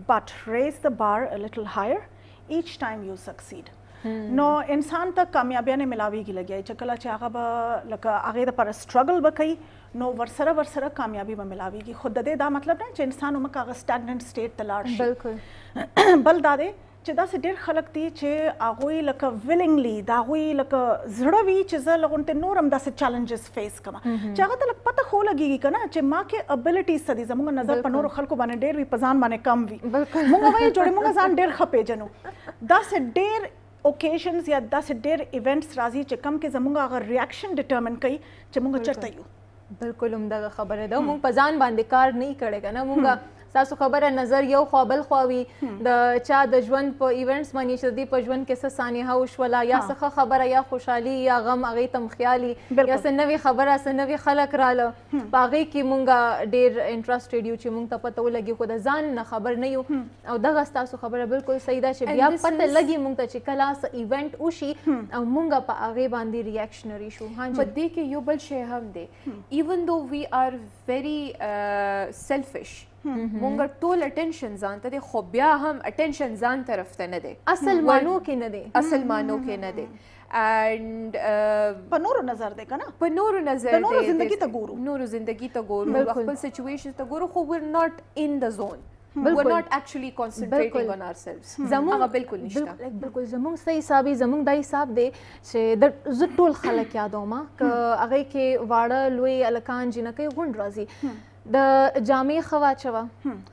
but raise the bar a little higher each time you succeed. نو انسان ته کامیابیانه ملاویږي لګي چې کله چې هغه به لکه هغه د پر سټرګل وکړي نو ورسره کامیابی به ملاویږي. خود د دې دا مطلب نه چې انسان عمر هغه سټاګننت سټیټ ته لاړ شي. بالکل بل دا دی چې دا ډېر خلک دي چې هغوی لکه ویلنګلی دا هغوی لکه زړه وي چې زه لغونته نورم داسې چیلنجز فیس کما چې هغه ته لکه پته خو لګیږي کنه چې ما کې ابیلیټیز څه دي. زموږ نظر په نورو خلکو باندې ډېر وي په ځان باندې کم وي. موږ وایو جوړې موږ ځان ډېر ښه پیژنو. داسې ډېر اوکیشنز یا داسې ډېر ایونټس راځي چې کم کې زموږ هغه ریاکشن ډیټرمن کوي چې موږ چېرته یو. بالکل همدغه خبره ده. موږ په ځان باندې کار نه کړی که نه. موږ ستاسو خبره نظر یو خوا بل خوا وي د چا د ژوند په ایونټس باندې چې د دې په ژوند کې څه سانحه وشوله یا څه ښه خبره یا خوشحالي یا غم هغې ته هم خیالي یا څه نوې خبره څه نوې خلک راله په هغې کې موږ ډېر انټرسټډ یو چې موږ ته پته ولګي خو د ځان نه خبر نه یو. او دغه ستاسو خبره بالکل صحیح ده چې بیا پته لګي موږ ته چې کله څه ایونټ وشي او موږ په هغې باندې ریاکشنري شو. په دې کې یو بل شی هم دی. ایون دو وی آر ویری سیلفش مونږ ټول اټینشن ځان ته دی خو بیا هم اټینشن ځان طرف ته نه دی. اصل مانو کې نه دی. اصل مانو کې نه دی. and په نورو نظر دی کنه. په نورو نظر دی. نورو زندگی ته ګورو. نورو زندگی ته ګورو. خپل سچویشن ته ګورو خو we're not in the zone. We're not actually concentrating on ourselves. هغه بالکل نشته. بالکل زموږ صحیح حساب زموږ دا حساب دی چې زه ټول خلک یادوم که هغې کې واړه لوی هلکان جینکۍ غونډ راځي د جامې ښه واچوه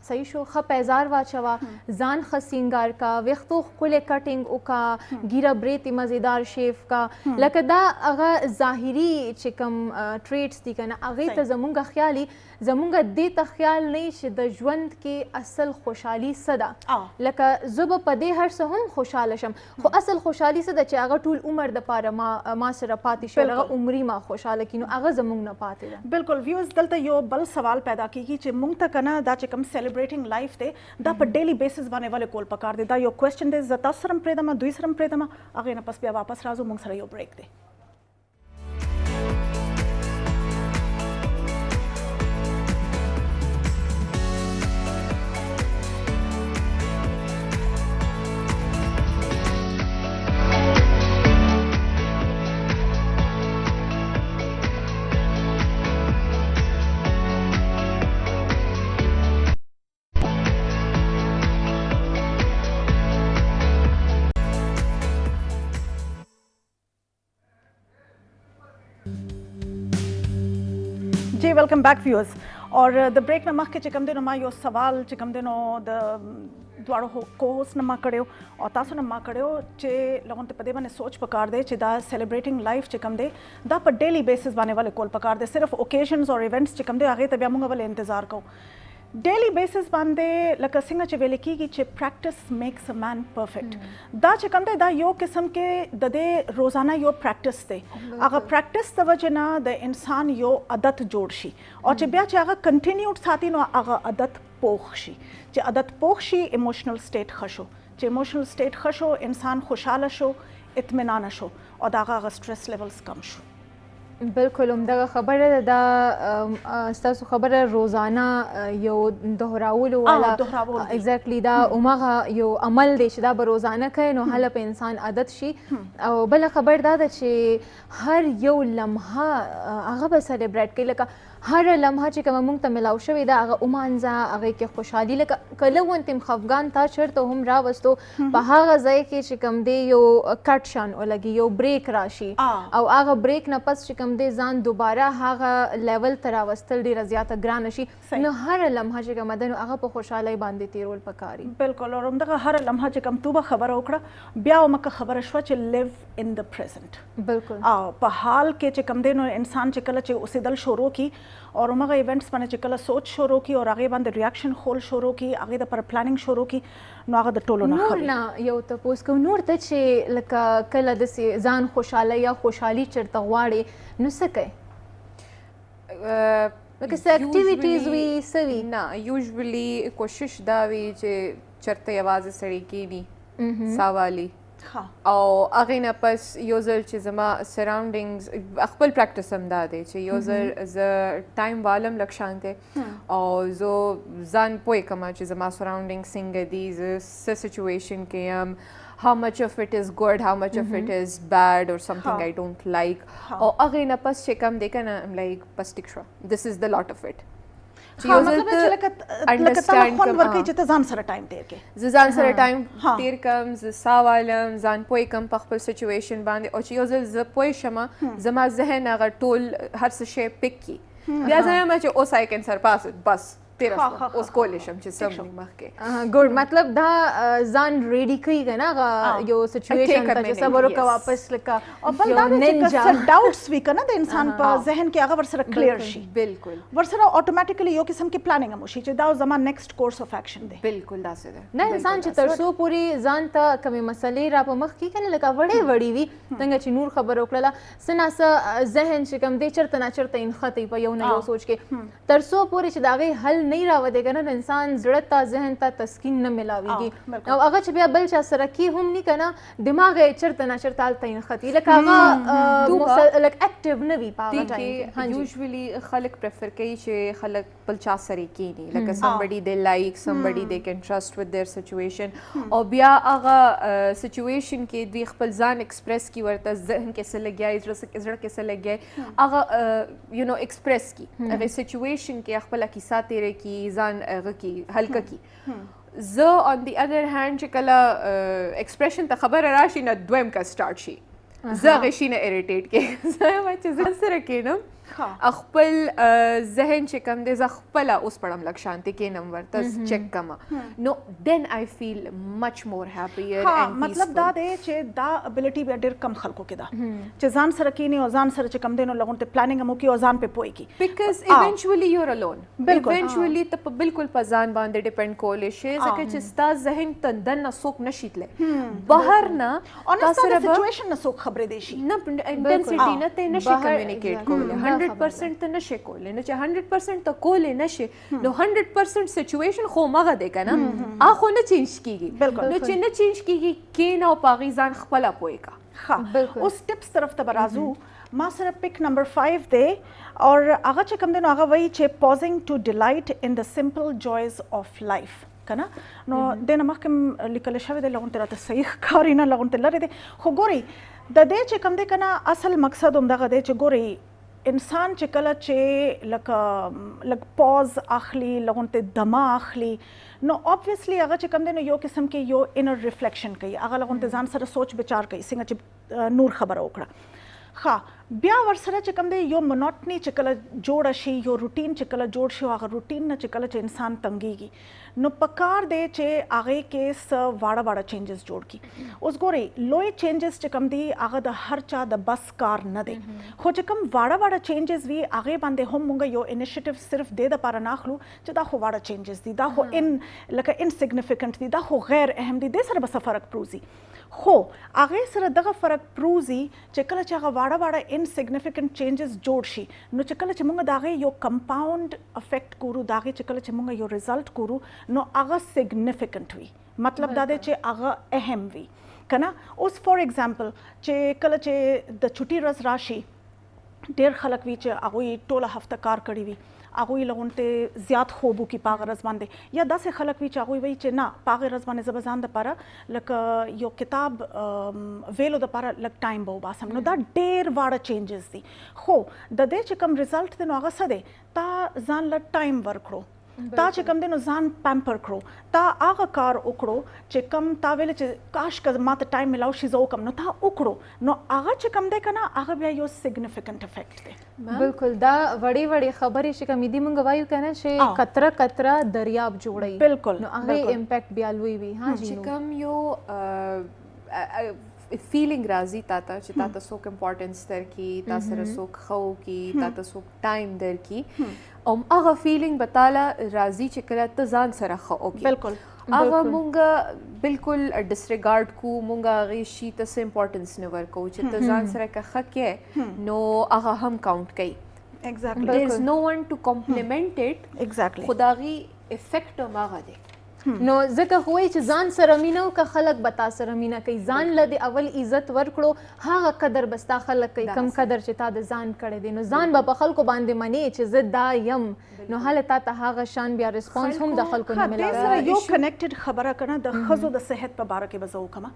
صحیح شو ښه پیزار واچوه ځان ښه سینګار کا ویښتو ښکلې کټینګ وکړه ګیره برېتې مزیدار شیف کا لکه دا هغه ظاهري چې کوم ټریټس دي که نه هغې ته زموږ خیالي زموږ دې ته خیال نه چې د ژوند کې اصل خوشحالي څه ده. لکه زه به په دې هر څه هم خوشحاله شم خو اصل خوشحالي څه ده چې هغه ټول عمر دپاره ما سره پاتې شي هغه عمري ما خوشحاله کړي نو هغه زموږ نه پاتې ده. بالکل ویوز دلته یو بل سوال پیدا کیږي چې مونږ ته کنه دا چې کوم سیلیبریټینګ لایف دی دا په ډیلی بیسس باندې ولې کول پکار دی. دا یو کوېسچن دی. زه تاسو سره هم پرېږدم دوی سره هم پرېږدم هغې نه پس بیا واپس راځو مونږ سره یو بریک دی. Ji welcome back viewers. और the break न मख के چې کوم دی نو ما یو سوال چې کوم دی نو د دواړو کو هوست نه ما کړیو او تاسو نه ما کړیو چې لغون ته په دې باندې سوچ پکار دی چې دا سیلیبریټینګ لایف چې کوم دی دا په ډیلی بیسس باندې ولې کول پکار دی. صرف اوکیشنز او ایونټس چې کوم دی هغې ته بیا موږ ولې انتظار کوو. ډیلی بیسس باندې لکه څنګه چې ویل کېږي چې پریکټس میکس ا مین پرفیکټ دا چې کوم دی دا یو قسم کې د دې روزانه یو پریکټس دی. هغه پریکټس د وجې نه د انسان یو عادت جوړ شي او چې بیا چې هغه کنټینیوډ ساتي نو هغه عادت پوخ شي. چې عادت پوخ شي ایموشنل سټیټ ښه شو. چې ایموشنل سټیټ ښه شو انسان خوشحاله شو اطمینان شو او د هغه سټرس لیولز کم شو. بالکل همدغه خبره ده. دا ستاسو خبره روزانه یو دهراولو والا اگزیکټلی دا هماغه یو عمل دی چې دا به روزانه کوي نو هله په انسان عادت شي. او بله خبر دا ده چې هر یو لمحه هغه به سیلیبریټ کوي. لکه هر لمحه چې کومه موږ ته ملاو شوې ده هغه ومانځه هغې کې خوشحالي لکه که لږ ونتیم خفګان تا چېرته هم راوستو په هغه ځای کې چې کوم دی یو کټ شان ولګي یو بریک راشي او هغه بریک نه پس چې کوم دی ځان دوباره هغه لیول ته راوستل ډېره زیاته ګرانه شي نو هر لمحه چې کومه ده نو هغه په خوشحالۍ باندې تېرول پکار وي. بالکل او همدغه هر لمحه چې کوم تو به خبره وکړه بیا ومکه خبره شوه چې لیو ان د پریزنټ. بالکل په حال کې چې کوم دی نو انسان چې کله چې اوسېدل شروع کړي اور همغه ایونټس باندې چې کله سوچ شروع کړي او هغې باندې ریاکشن خول شروع کړي هغې دپاره پلانینګ شروع کړي نو هغه د ټولو نه نور نه یو تپوس کوم نور ته چې لکه کله داسې ځان خوشحاله یا خوشحالي چېرته غواړې نو څه کوې لکه څه اکټیویټیز وي څه وي. نه یوزولي کوشش دا وي چې چېرته یوازې سړی کښېني ساه والي او هغې نه پس یو ځل چې زما سراونډینګز خپل پریکټس هم دا دی چې یو ځل زه ټایم والم لږ شانتی او زه ځان پوه کړم چې زما سراونډینګ څنګه دي زه څه سچویشن کې یم how much of it is good, how much of it is bad or something I don't like. او هغې نه پس چې کوم دی که نه I'm like بس ټیک شوه this is the lot of it. مطلب چې لکه ته خوند ورکوي چې ته ځان سره ټایم تیر کړې. زه ځان سره ټایم تیر کړم زه ساه والم ځان پوه کړم په خپل سچویشن باندې او چې یو ځل زه پوه شم زما ذهن هغه ټول هر څه شی پک کړي بیا زه یم چې اوس I can surpass it بس تیره شوه اوس کولی شم چې سم وي مخکې. ګډ مطلب دا ځان ریډي کوي که نه هغه یو سچویشن ته چې صبر وکړه واپس لکه او بل دا دی چې څه ډاوټس وي که نه د انسان په ذهن کې هغه ورسره کلیر شي بلکل ورسره اتوماتیکلی یو قسم کې پلانینګ هم وشي چې دا زما نیکسټ کورس اف اکشن دی. بلکل داسې ده نه انسان چې تر څو پورې ځان ته کومې مسلې را په مخ کې که نه لکه وړې وړې وي څنګه چې نور خبره وکړله څه ناڅه ذهن چې کوم دی چېرته نه چېرته انختی په یو نه یو سوچ کې تر څو پورې چې د هغې حل نه راودی که نه انسان زړه ته ذهن ته تسکین نه ملاویږي او هغه چې بیا بل چا سره کې هم نه که نه دماغ یې چېرته نه چېرته هلته انختی لکه هغه لک اکټیو نه وي په هغه ټایم کې. یوزولي خلک پریفر کوي چې خلک بل چا سره کښېني لکه somebody they like somebody they can trust with their situation او بیا هغه سچویشن کې دوی خپل ځان ایکسپریس کړي ورته ذهن کې څه لګیا زړه کې څه لګیا هغه یو نو ایکسپریس کړي هغې سچویشن کې خپله کیسه تېره کړي ځان هغه کې هلکه کړي. زه آن دی ادر هینډ چې کله ایکسپریشن ته خبره راشي نه دویم کا سټارټ شي زه هغې شي نه اریټیټ کې زه وایم چې ځان سره کښېنم خپل ذهن چې کوم دی زه خپله اوس پړم لږ شانتي کښېنم ورته چیک کړم نو دین آی فیل مچ مور هیپیر اینڈ مطلب دا دی چې دا ابیلټي بیا ډېر کم خلکو کې ده چې ځان سره کښېني او ځان سره چې کوم دی نو لغونې پلانینګ هم وکړي او ځان پې پوه کړي بیکاز ایونچولی یور الون ایونچولی ته په بلکل په ځان باندې ډیپینډ کولی شي ځکه چې ستا ذهن ته دننه څوک نشي تللی بهر نه تا سره سچویشن نه څوک خبرې دی شي نه انټنسټي نه ته نشي کمیونیکیټ کولی 100% ته نشي کولی نو چې 100% ته کولی نشي نو 100% سچویشن خو مغه دی که نه هغه خو نه چینج کېږي نو چې نه چینج کېږي کښېنه او په هغې ځان خپله پوه کړه. اوس ټپس طرف ته به راځو ما سره پک نمبر 5 دی اور هغه چې کوم دی نو هغه وایي چې پازینګ ټو ډیلایټ ان د سمپل جویز اف لایف که نه نو دې نه مخکې لیکل شوی دی لغونې راته صحیح ښکاري نه لغونې لرې دی خو ګورئ د دې چې کوم دی که نه اصل مقصد همدغه دی چې ګورئ انسان چې کله چې لږ پاز اخلي لغونې دمه اخلي نو obviously هغه چې کوم دی نو یو قسم کې یو انر ریفلیکشن کوي هغه لغونې ځان سره سوچ بچار کوي څنګه چې نور خبره وکړه بیا ورسره چې کوم دی یو منوټني چې کله جوړه شي یو روټین چې کله جوړ شي هغه روټین نه چې کله چې انسان تنګېږي نو پکار دی چې هغې کې څه واړه واړه چینجز جوړ کړي. اوس ګورئ لوی چینجز چې کوم دی هغه د هر چا د بس کار نه دی خو چې کوم واړه واړه چینجز وي هغې باندې هم موږ یو انیشیټیو صرف دې دپاره نه اخلو چې دا خو واړه چینجز دي دا خو لکه انسیګنیفیکنټ دي دا خو غیر اهم دي دې سره به څه فرق پروزي خو هغې سره دغه فرق پروزي چې کله چې هغه واړه واړه انسیګنیفیکنټ چینجز جوړ شي نو چې کله چې موږ د هغې یو کمپاؤنډ افیکټ ګورو د هغې چې کله چې موږ یو ریزلټ ګورو نو هغه سیګنیفیکنټ وي مطلب دا دی چې هغه اهم وي که نه. اوس فار ایگزامپل چې کله چې د چھټي ورځ راشي ډېر خلک وي چې هغوی ټوله هفته کار کړی وي هغوی لغونې زیات خوب وکړي په هغه ورځ باندې یا داسې خلک وي چې هغوی وایي چې نه په هغې ورځ باندې زه به ځان دپاره لکه یو کتاب ویلو دپاره لږ ټایم به وباسم نو دا ډېر واړه چینجز دي خو د دې چې کوم ریزلټ دی نو هغه څه دی تا ځان له ټایم ورکړو تا چې کوم دی نو ځان پیمپر کړو تا هغه کار وکړو چې کوم تا ویل چې کاش که ما ته ټایم میلاو شي زه وکړم نو تا وکړو نو هغه چې کوم دی که نه هغه بیا یو سیګنیفیکنټ افیکټ دی. بالکل دا وړې وړې خبرې چې کومې دي موږ وایو که نه چې قطره قطره دریاب جوړوي بالکل نو هغې امپیکټ بیا لوی وي. چې کوم یو فیلینګ راځي تا ته چې تا ته څوک امپورټنس درکړي تا سره څوک ښه وکړي تا ته څوک ټایم درکړي او هغه فیلینګ به تاله راځي چې کله ته ځان سره ښه وکړي بالکل هغه مونږ بالکل ډسریګارډ کو مونږ هغې شي ته څه امپورټنس نه ورکوو چې ته ځان سره که ښه کې نو هغه هم کاونټ کوي. exactly there is no one to compliment it exactly خو د هغې افیکټ هم هغه دی نو ځکه خو وایي چې ځان سره مینه وکړه خلک به تا سره مینه کوي ځان له د اول عزت ورکړو هغه قدر به ستا خلک کوي کم قدر چې تا د ځان کړی دی نو ځان به په خلکو باندې منې چې زه دا یم نو هله تا ته هغه شان بیا ریسپانس هم د خلکو نه دې سره یو کنیکټډ خبره کنه د ښځو د صحت په باره کې به زه وکړم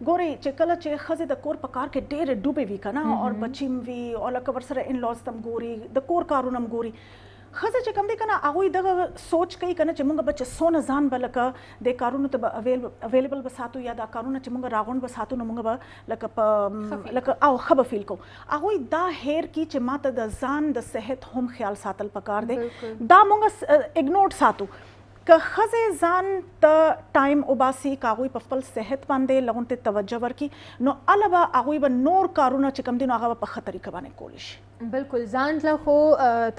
ګورئ چې کله چې ښځې د کور په کار کې ډېرې ډوبې وي که نه او بچي هم وي او لکه ورسره ان لاز ته هم ګوري د کور کارونه هم ګوري ښځه چې کوم دی که نه هغوی دغه سوچ کوي که نه چې موږ به چې څونه ځان به لکه د کارونو ته به اویلیبل به ساتو یا دا کارونه چې موږ راغونډ به ساتو نو موږ به لکه په لکه او ښه به فیل کوو هغوی دا هیر کي چې ما ته د ځان د صحت هم خیال ساتل پکار دی دا موږ اګنور ساتو که ښځې ځان ته ټایم وباسي که هغوی په خپل صحت باندې لغونتې توجه ورکړي نو هله به هغوی به نور کارونه چې کوم دي نو هغه به په ښه طریقه باندې کولی شي بالکل ځان ته خو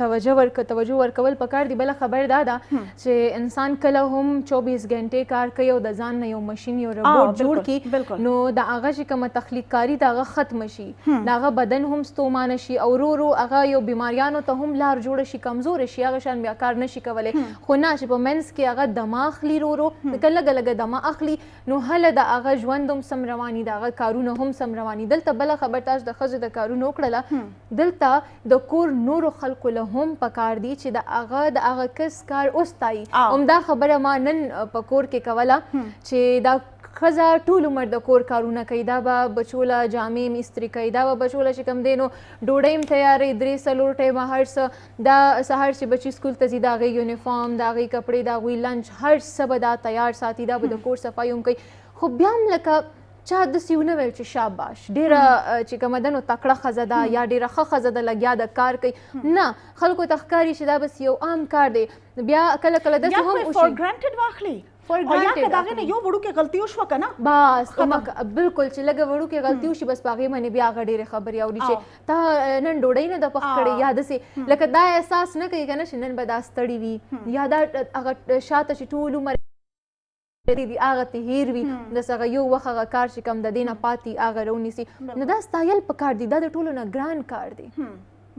توجه ورکول پکار دی بله خبر دا ده چې انسان کله هم 24 غنټې کار کوي او د ځان نه یو ماشین یو روبوټ جوړ کړي نو د هغه چې کومه تخلیق کاري د هغه ختم شي د هغه بدن هم ستومانه شي او ورو هغه یو بیماریانو ته هم لار جوړه شي کمزور شي هغه شان بیا کار نشي کولی خو نه چې په منځ کې هغه دمه اخلي ورو لږه لږه دمه اخلي نو هله د هغه ژوند هم سم رواني د هغه کارونه هم سم رواني دلته بله خبر تاسو د ښځو د کارونو وکړله دلته د کور نورو خلکو له هم پکار دي چې د هغه کس کار وستایي همدا خبره ما نن په کور کې کوله چې دا ښځه ټول عمر د کور کارونه کوي دا به بچوله جامې هم استري کوي دا به بچوله چې کوم دی نو ډوډۍ هم تیاروي 3-4 ټایمه هر څه دا سهار چې بچي سکول ته ځي د هغې یونیفارم د هغې کپړې د هغوی لنچ هر څه به دا تیار ساتي دا به د کور صفایي هم کوي خو بیا هم لکه چا داسې ونه ویل چې شاباش ډېره چې کومه ده نو تکړه ښځه ده یا ډېره ښه ښځه ده لګیا د کار کوي نه خلکو ته ښکاري چې دا بس یو عام کار دی بیا کله کله داسې هم فور ګرانټډ واخلي او یا که د هغې نه یو وړوکې غلطي وشوه که نه بس بالکل چې لږه وړوکې غلطي وشي بس په هغې باندې بیا هغه ډېرې خبرې اوري چې تا نن ډوډۍ نه ده پخ کړې یا داسې لکه دا احساس نه کوي که نه چې نن به دا ستړي وي یا دا هغه شاته چې ټول عمر دی هغه ته هیر وي داسې یو وخت هغه کار چې کوم د دې نه پاتې هغه راونیسي نو دا ستایل پکار دی دا د ټولو نه ګران کار دی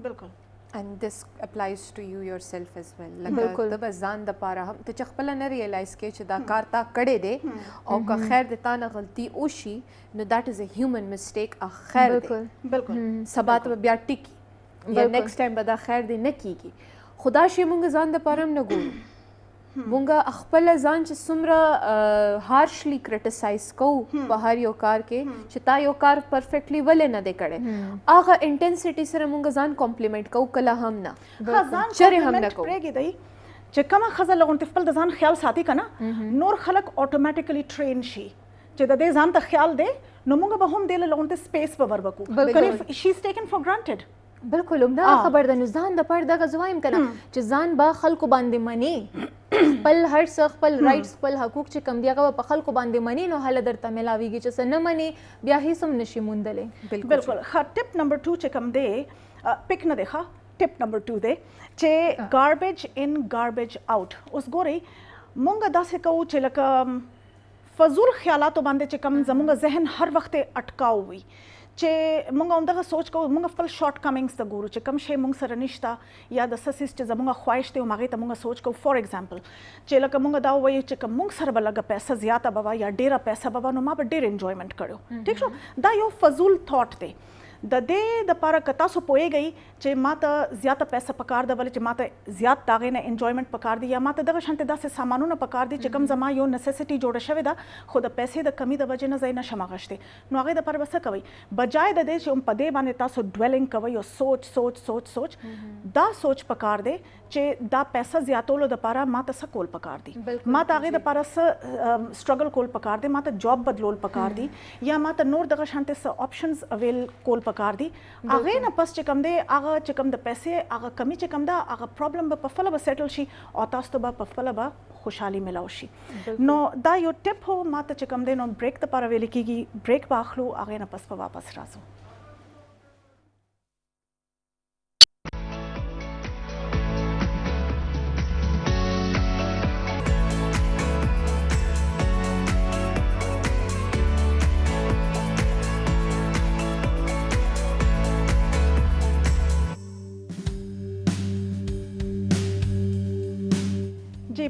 بالکل and this applies to you yourself as well لکه ته به ځان دپاره هم ته چې خپله نه ریالایز کوې چې دا کار تا کړی دی او که خیر د تا نه غلطي وشي نو that is a human mistake خیر دی بالکل سبا ته به بیا ټیکي یا نیکسټ ټایم به دا خیر دی نه کیږي خو دا شی مونږ ځان دپاره هم نه ګورو مونږ خپل ځان چې څومره هارشلی کریټیسایز کوو په هر یو کار کې چې تا یو کار پرفیکټلی ولې نه دی کړی هغه انټنسټي سره مونږ ځان کمپلیمنټ کوو کله هم نه چرې هم نه کوو چې کومه ښځه لغونتې خپل د ځان خیال ساتي که نه نور خلک اټومیټیکلی ټرین شي چې د دې ځان ته خیال دی نو مونږ به هم دې له لغونتې سپیس به وربکو شي از ټیکن فور ګرانټډ بالکل همدا خبر ده نو ځان د پاره دغه زه وایم که نه چې ځان به خلکو باندې منې خپل هر څه خپل رایټس خپل حقوق چې کوم دي هغه په خلکو باندې منې نو هله درته میلاویږي چې څه نه منې بیا هیڅ هم نشي موندلی بالکل ښه ټپ نمبر 2 چې کوم دی پک نه دی ښه ټپ نمبر 2 دی چې ګاربیج ان ګاربیج آوټ اوس ګورئ مونږ داسې کوو چې لکه فضول خیالاتو باندې چې کوم زموږ ذهن هر وخت اټکاو وي چې مونږ همدغه سوچ کوو مونږ خپل شارټ کمینګز ته ګورو چې کوم شی مونږ سره نشته یا د څه څیز چې زموږ خواهش دی هغې ته مونږ سوچ کوو فار ایگزامپل چې لکه مونږ دا ووایو چې که مونږ سره به لږه پیسه زیاته به وه یا ډېره پیسه به وه نو ما به ډېر انجویمنټ کړی ټیک شو دا یو فضول تھاټ دی د دې دپاره که تاسو پوهیږئ چې ما ته زیاته پیسه پکار ده ولې چې ما ته زیات د هغې نه انجویمنټ پکار دی یا ما ته دغه شانتې داسې سامانونه پکار دي چې کوم زما یو نیسیسټي جوړه شوې ده خو د پیسې د کمي د وجې نه زه یې نشم اخیستی نو هغې دپاره به څه کوئ بجای د دې چې په دې باندې تاسو ډویلنګ کوئ او سوچ سوچ سوچ سوچ دا سوچ پکار دی چې دا پیسه زیاتولو دپاره ما ته څه کول پکار دي ما ته هغې دپاره څه سټرګل کول پکار دی ما ته جاب بدلول پکار دي یا ما ته نور دغه شانتې څه آپشنز اویل کول پکار دي هغې نه پس چې کوم دی هغه چې کوم د پیسې هغه کمی چې کوم ده هغه پرابلم به په خپله به سیټل شي او تاسو ته به په خپله به خوشحالي میلاو شي نو دا یو ټپ هو ما ته چې کوم دی نو بریک دپاره ویل کېږي بریک به اخلو هغې نه پس به واپس راځو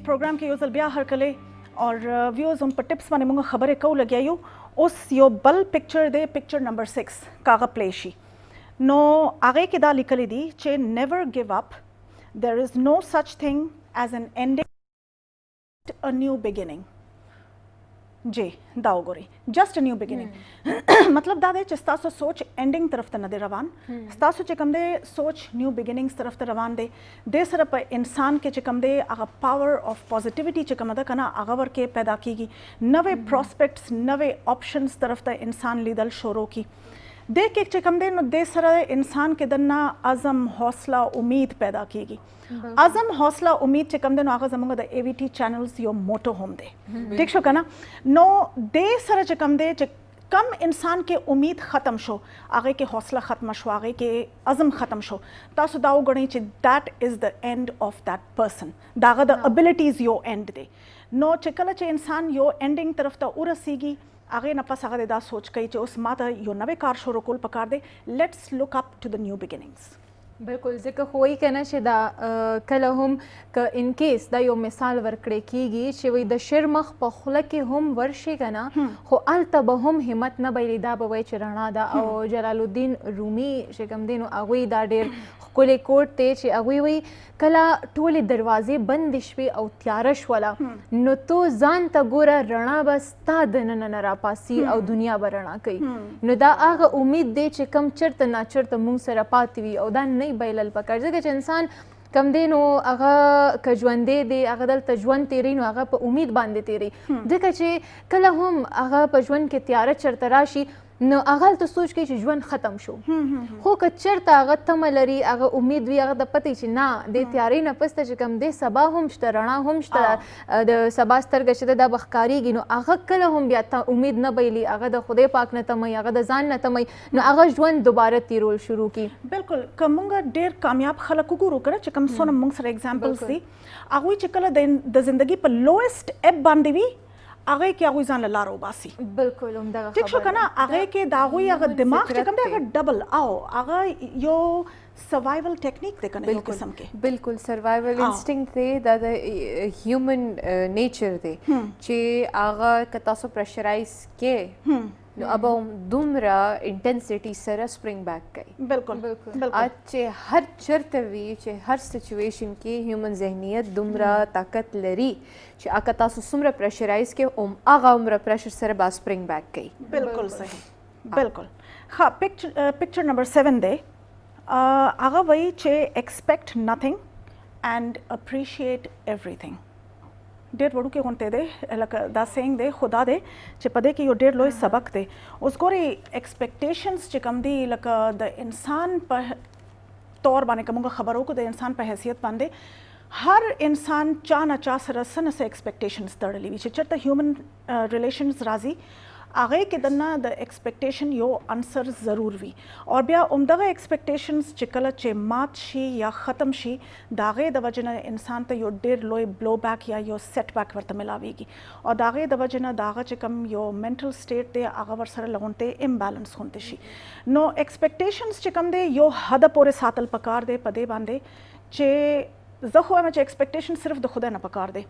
پروګرام کې یو ځل بیا هرکلی اور ویوز هم په ټپس باندې موږ خبرې کوو لګیا یو. اوس یو بل پکچر دی، پکچر نمبر 6 کاغه پلی شي. نو هغه کې دا لیکلی دی چې never give up, there is no such thing as an ending, a new beginning. جی دا وګورئ، جسٹ ا نیو بگیننګ. مطلب دا دی چې ستاسو سوچ اینډینګ طرف ته نه دی روان، ستاسو چې کوم دی سوچ نیو بگیننګز طرف ته روان دی. د سره په انسان کې چې کوم دی هغه پاور اف پازیټیویټي چې کوم ده کنه هغه ورکې پیدا کیږي، نوې پروسپیکټس نوې آپشنز طرف ته انسان لیدل شروع کی. د کې چې کوم دی نو د سره انسان کې دنه عزم، حوصله، امید پیدا کیږي. عزم، حوصله، امید چې کوم دی نو هغه زموږ د AVT چینلز یو موټو هم دی. ٹھیک شو کنه؟ نو د سره چې کوم دی چې کم انسان کې امید ختم شو، هغه کې حوصله ختم شو، هغه کې عزم ختم شو، تاسو دا وګڼئ چې that is the end of that person. داغه د ابیلیټیز یو end دی. نو چې کله چې انسان یو ending طرف ته ورسیږي، هغه نه پس هغه دا سوچ کوي چې اوس ماته یو نوې کار شروع کول پکار دی. لیټس لوک اپ ټو د نیو بگیننګز. بالکل، ځکه خو وایي که نه چې دا کله هم که ان کیس دا یو مثال ورکړی کیږي چې وایي د شر مخ په خوله کې هم ورشي که نه، خو هلته به هم همت نه بایلي، دا به وایي چې رڼا ده. او جلال الدین رومي چې کوم دی نو هغوی دا ډېر ښکلی کوټ دی چې هغوی وایي کله ټولې دروازې بندې شوې او تیاره شوله، نو تو ځان ته ګوره رڼا به ستا دننه نه راپاسي او دنیا به رڼا کوي. نو دا هغه امید دی چې کم چېرته ناچېرته موږ سره پاتې وي او دا نه بایلل پکار، ځکه چې انسان کم دی نو هغه که ژوندی دی هغه دلته ژوند تیری نو هغه په امید باندې تیری، ځکه چې کله هم هغه په ژوند کې تیاره چېرته راشي نو هغه هلته سوچ کوي چې ژوند ختم شو. خو که چېرته هغه تمه لري، هغه امید وي، هغه د پتې چې نه د تیارې نه پسته چې کوم دی سبا هم شته، رڼا هم شته، د سبا سترګه چې ده دا به ښکارېږي، نو هغه کله هم بیا امید نه بایلي، هغه د خدای پاک نه تمئ، هغه د ځان نه تمئ، نو هغه ژوند دوباره تیرول شروع کی. بالکل، که موږ ډېر کامیاب خلک وګورو که نه چې کوم څونه موږ سره اگزامپلز دي، هغوی چې کله د زندګي په لویسټ ایپ باندې وي هغه کې هغوی ځان له لاره وباسي. بالکل همدغه ټیک شو که نه؟ هغه کې د هغوی هغه دماغ چې کوم دی هغه ډبل او هغه یو سروایول ټیکنیک دی که نه یو قسم کې. بالکل سروایول انسټینکټ دی، دا د هیومن نیچر دی چې هغه که تاسو پریشرایز کې نو اب هم دومره انټنسټي سره سپرینګ بیک کوي. بالکل بالکل چې هر چرته وي، چې هر سچویشن کې هیومن ذهنیت دومره طاقت لري چې اګه تاسو څومره پریشرایز کې هغه عمره پریشر سره با سپرینګ بیک کوي. بالکل صحیح، بالکل ښه. پکچر نمبر 7 دی، هغه وایي چې ایکسپیکټ نتھنګ اینڈ اپریشیٹ ایوریثینګ. ډېر وړوکی غونتی دی، لکه دا سینګ دی، خو دا دی چې په دې کې یو ډېر لوی سبق دی. اوس ګورئ ایکسپیکټیشنز چې کوم دي لکه د انسان په طور باندې که موږ خبرو وکړو د انسان په حیثیت باندې، هر انسان چا نه چا سره څه نه څه ایکسپیکټیشنز تړلي وي چې چېرته هیومن ریلیشنز راځي هغه کې دنه د ایکسپیکټیشن یو عنصر ضرور وي، او بیا همدغه ایکسپیکټیشنز چې کله چې مات شي یا ختم شي د هغې د وجې نه انسان ته یو ډېر لوی بلو بیک یا یو سیټ بیک ورته میلاویږي، او د هغې د وجې نه د هغه چې کوم یو منټل سټیټ دی هغه ورسره له غونتی امبیلنس غونتی شي. نو ایکسپیکټیشنز چې کوم دی یو حده پورې ساتل پکار دی په دې باندې چې زه خو وایم چې ایکسپیکټیشن صرف د خدای نه پکار دی.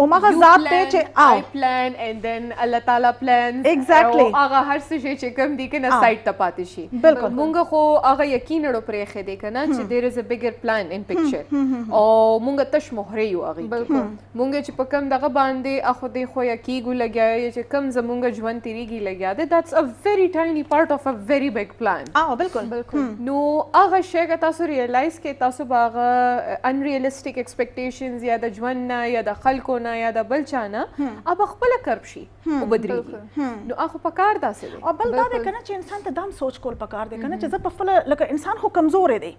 اومغه ذات دی چې I plan and then Allah Ta'ala plans. Exactly. هغه هر څه شی چې کوم دی کنه سایت ته پاتې شي. بالکل. مونږ خو هغه یقین اړو پرې خې دی کنه چې there is a bigger plan in picture. او مونږ تش مهره یو هغه. بالکل. مونږ چې په کوم دغه باندې اخو دی خو یقیګو لګیا چې کوم زمونږ ژوند تیریږي لګیا دی، that's a very tiny part of a very big plan. بالکل بالکل. نو هغه شی که تاسو ریلایز کې تاسو باغه unrealistic expectations یا د ژوند نه یا د خلکو نه یا د بل چا نه اب خپل کرب شي او بدرېږي، نو هغه پکار داسې دی. او بل دا دی کنه چې انسان ته دام سوچ کول پکار دی کنه چې زه په خپل لکه انسان خو کمزور دی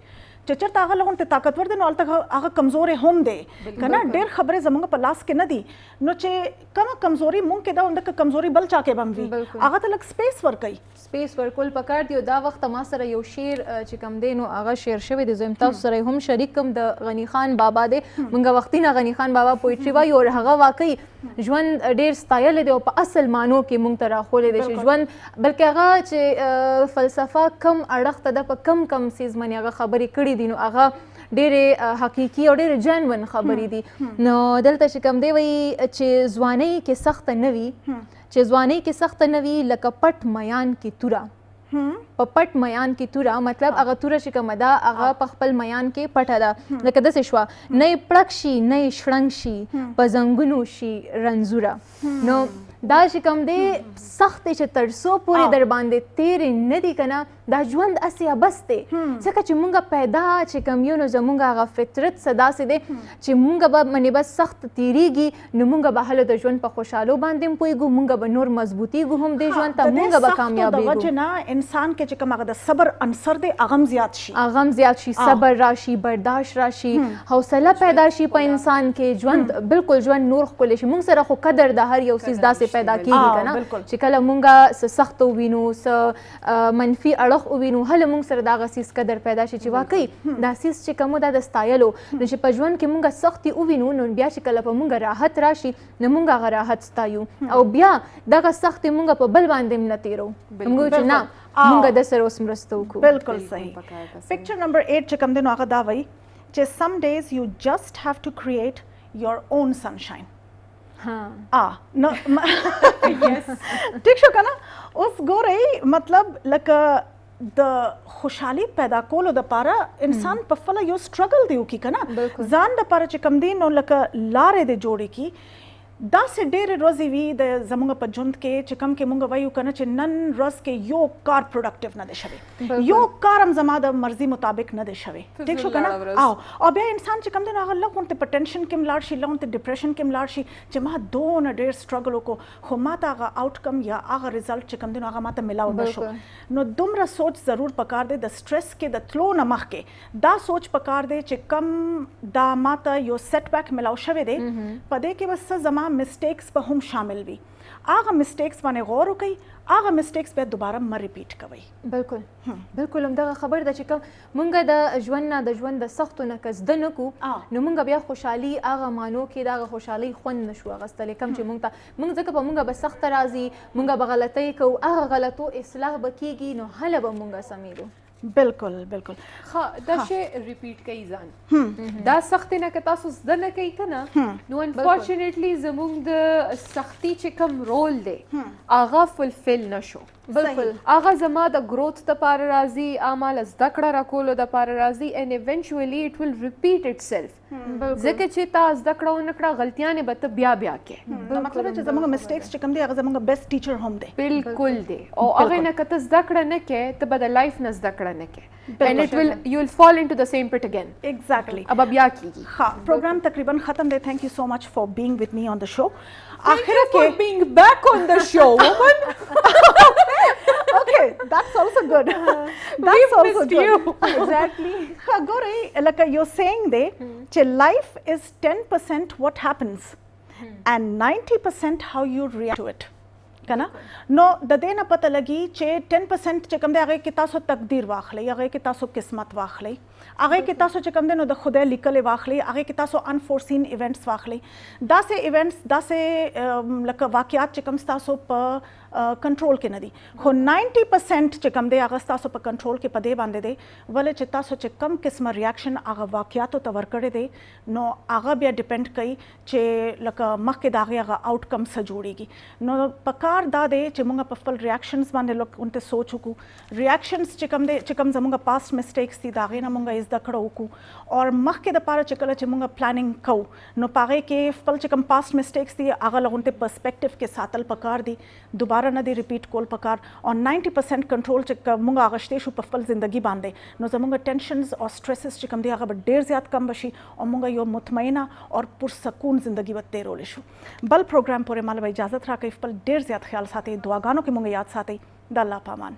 چې چېرته هغه لغونته طاقتور دی نو هلته هغه کمزورې هم دی کنه، ډېر خبرې زموږ په لاس کې نه دي، نو چې کومه کمزوري مونږ کې ده همدغه کمزوري بل چا کې به هم وي، هغه ته لږ سپیس ورکوي. سپیس ورکول پکار دی. او دا وخت ما سره یو شعر چې کوم دی نو هغه شعر شوی دی، زه یم تاسو سره هم شریک کوم، د غني خان بابا دی. مونږ وختي نه غني خان بابا پویټري وایي او هغه واقعي ژوند ډېر ستایلی دی او په اصل معنو کې مونږ ته راښولی دی چې ژوند بلکې هغه چې فلسفه کم اړخ ته ده په کم څیز باندې هغه خبرې کړي دي، نو هغه ډېرې حقیقي او ډېرې جنون خبرې دي. نو دلته چې کوم دی وایي چې ځوانۍ کې سخته نه وي، چې ځوانۍ کې سخته نه وي لکه پټ میان کې توره. په پټ میان کې توره مطلب هغه توره چې کومه ده هغه په خپل میان کې پټه ده. لکه داسې شوه نه یې پړک شي نه یې شړنګ شي په زنګونو شي رنځوره. نو دا چې کوم دی سخت دی چې تر څو پورې در باندې تېرې نه دي که نه دا ژوند هسې عبث دی. ځکه چې مونږ پیدا چې کوم یو نو زمونږ هغه فطرت څه داسې دی چې مونږ به منې بس سخت تېرېږي نو مونږ به هله د ژوند په خوشحالو باندې هم پوهېږو، مونږ به نور مضبوطېږو هم دې ژوند ته، مونږ به کامیابېږو. د وجې نه انسان کې چې کوم هغه د صبر عنصر دی هغه هم زیات شي، هغه هم زیات شي، صبر راشي، برداشت راشي، حوصله پیدا شي په انسان کې. ژوند بالکل ژوند نور ښکلی شي. مونږ سره خو قدر د هر یو څیز داسې پیدا کېږي که نه چې کله مونږ څه سخت ووینو څه منفي اړخ ووینو هله مونږ سره دغه څیز قدر پیدا شي چې واقعي دا څیز چې کوم دا د ستایلو. نو چې په ژوند کې مونږ سختي ووینو نو بیا چې کله په مونږ راحت راشي نو مونږ هغه راحت ستایو او بیا دغه سختي مونږ په بل باندې هم نه تېرو. مونږ چې نه مونږ د سره اوس مرسته وکړو. بالکل صحیح. پکچر نمبر 8 چې کوم دی نو هغه دا وایي چې some days you just have to create your own sunshine. نو ٹھیک شو که نه. اوس ګورئ مطلب لکه د خوشحالي پیدا کولو دپاره انسان په خپله یو سټرګل دی وکړي که نه ځان دپاره چې کوم دی نو لکه لارې دی جوړې کړي. داسې ډېرې ورځې وي د زموږ په ژوند کې چې کوم کې مونږ وایو که نه چې نن ورځ کې یو کار پروډکټیو نه دی شوی، یو کار هم زما د مرضي مطابق نه دی شوی. ټیک شو که نه. او بیا انسان چې کوم دی نو هغه لږ غونتې په ټینشن کې هم لاړ شي، لږ غونتې ډپریشن کې هم لاړ شي چې ما دونه ډېر سټرګل وکړو خو ما ته هغه آوټکم یا هغه ریزلټ چې کوم دی نو هغه ما ته میلاو نه شو. نو دومره سوچ ضرور پکار دی د سټرس کې د تلو نه مخکې دا سوچ پکار دی چې کم دا ما ته یو سیټ بیک میلاو شوی دی په دې کې به څه زما مسټیکس به هم شامل وي. هغه مسټیکس باندې غور وکړئ، هغه مسټیکس بیا دوباره مه ریپیټ کوئ. بالکل بالکل همدغه خبر ده چې کوم مونږ د ژوند نه د ژوند د سختو نه که زده نه کړو نو مونږ بیا خوشحالي هغه معنو کې د هغه خوشحالۍ خوند نشو اخیستلی. کوم چې مونږ ته مونږ ځکه په مونږ به سخته راځي، مونږ به غلطۍ کوو، هغه غلطو اصلاح به کېږي نو هله به مونږ سمېږو. بالکل بالکل. دا شی ریپیټ کوي ځان. دا سختي نه که تاسو زده نه کوئ که نه نو انفارچونیټلی زموږ د سختي چې کوم رول دی هغه فلفل نشو. بالکل هغه زما د گروث دپاره راځي، اعمال زده کړه راکولو دپاره راځي and eventually it will repeat itself. ځکه چې تا زده کړه ونه کړه غلطیانې به ته بیا بیا کې. مطلب چې زموږ مسټیکس چې کوم دی هغه زموږ بیسټ ټیچر هم دی. بالکل دی. او هغې نه که ته زده کړه نه کې ته به د لایف نه زده کړه نه کې and it will you will fall into the same pit again. Exactly. اب بیا کېږي. ها پروګرام تقریبا ختم دی. thank you so much for being with me on the show. Thank you for being back on the show, woman. Okay, that's also good. That's also good. Exactly. ګورئ لکه you're saying دی چې life is 10% what happens and 90% how you react to it. که نه نو د دې نه پته لګي چې 10% چې کوم دی هغې کې تاسو تقدیر واخلئ، هغې کې تاسو قسمت واخلئ، هغې کې تاسو چې کوم دی نو د خدای لیکلې واخلئ، هغې کې تاسو انفورسین ایونټس واخلئ. داسې ایونټس داسې لکه واقعات چې کوم ستاسو په کنټرول کې نه دي خو 90% چې کوم دی هغه ستاسو په کنټرول کې په دې باندې دی ولې چې تاسو چې کم قسمه ریاکشن هغه واقعاتو ته ورکړی دی نو هغه بیا ډیپینډ کوي چې لکه مخکې د هغې هغه آوټکم څه جوړېږي. نو پکار دا دی چې موږ په خپل ریاکشنز باندې لږ غونتې سوچ وکړو. ریاکشنز چې کوم دی چې کوم زموږ پاست مسټیکس دي د هغې نه موږ زده کړه وکړو او مخکې دپاره چې کله چې موږ پلانینګ کوو نو په هغې کې خپل چې کوم پاست مسټیکس دي هغه لږ غونتې پرسپیکټیو کې ساتل پکار دي، دوباره نه دی ریپیټ کول پکار. او 90% کنټرول چې موږ اغشتی شو په خپل زندگی باندې نو زموږ ټینشنز او سټریسز چې کوم دی هغه به ډېر زیات کم بشي او موږ یو مطمئنه او پرسکون زندگی به تېرولی شو. بل پروګرام پورې ماله به اجازت راکوئ. خپل ډېر زیات خیال ساتئ، دعاګانو کې موږ یاد ساتئ. د الله په امان.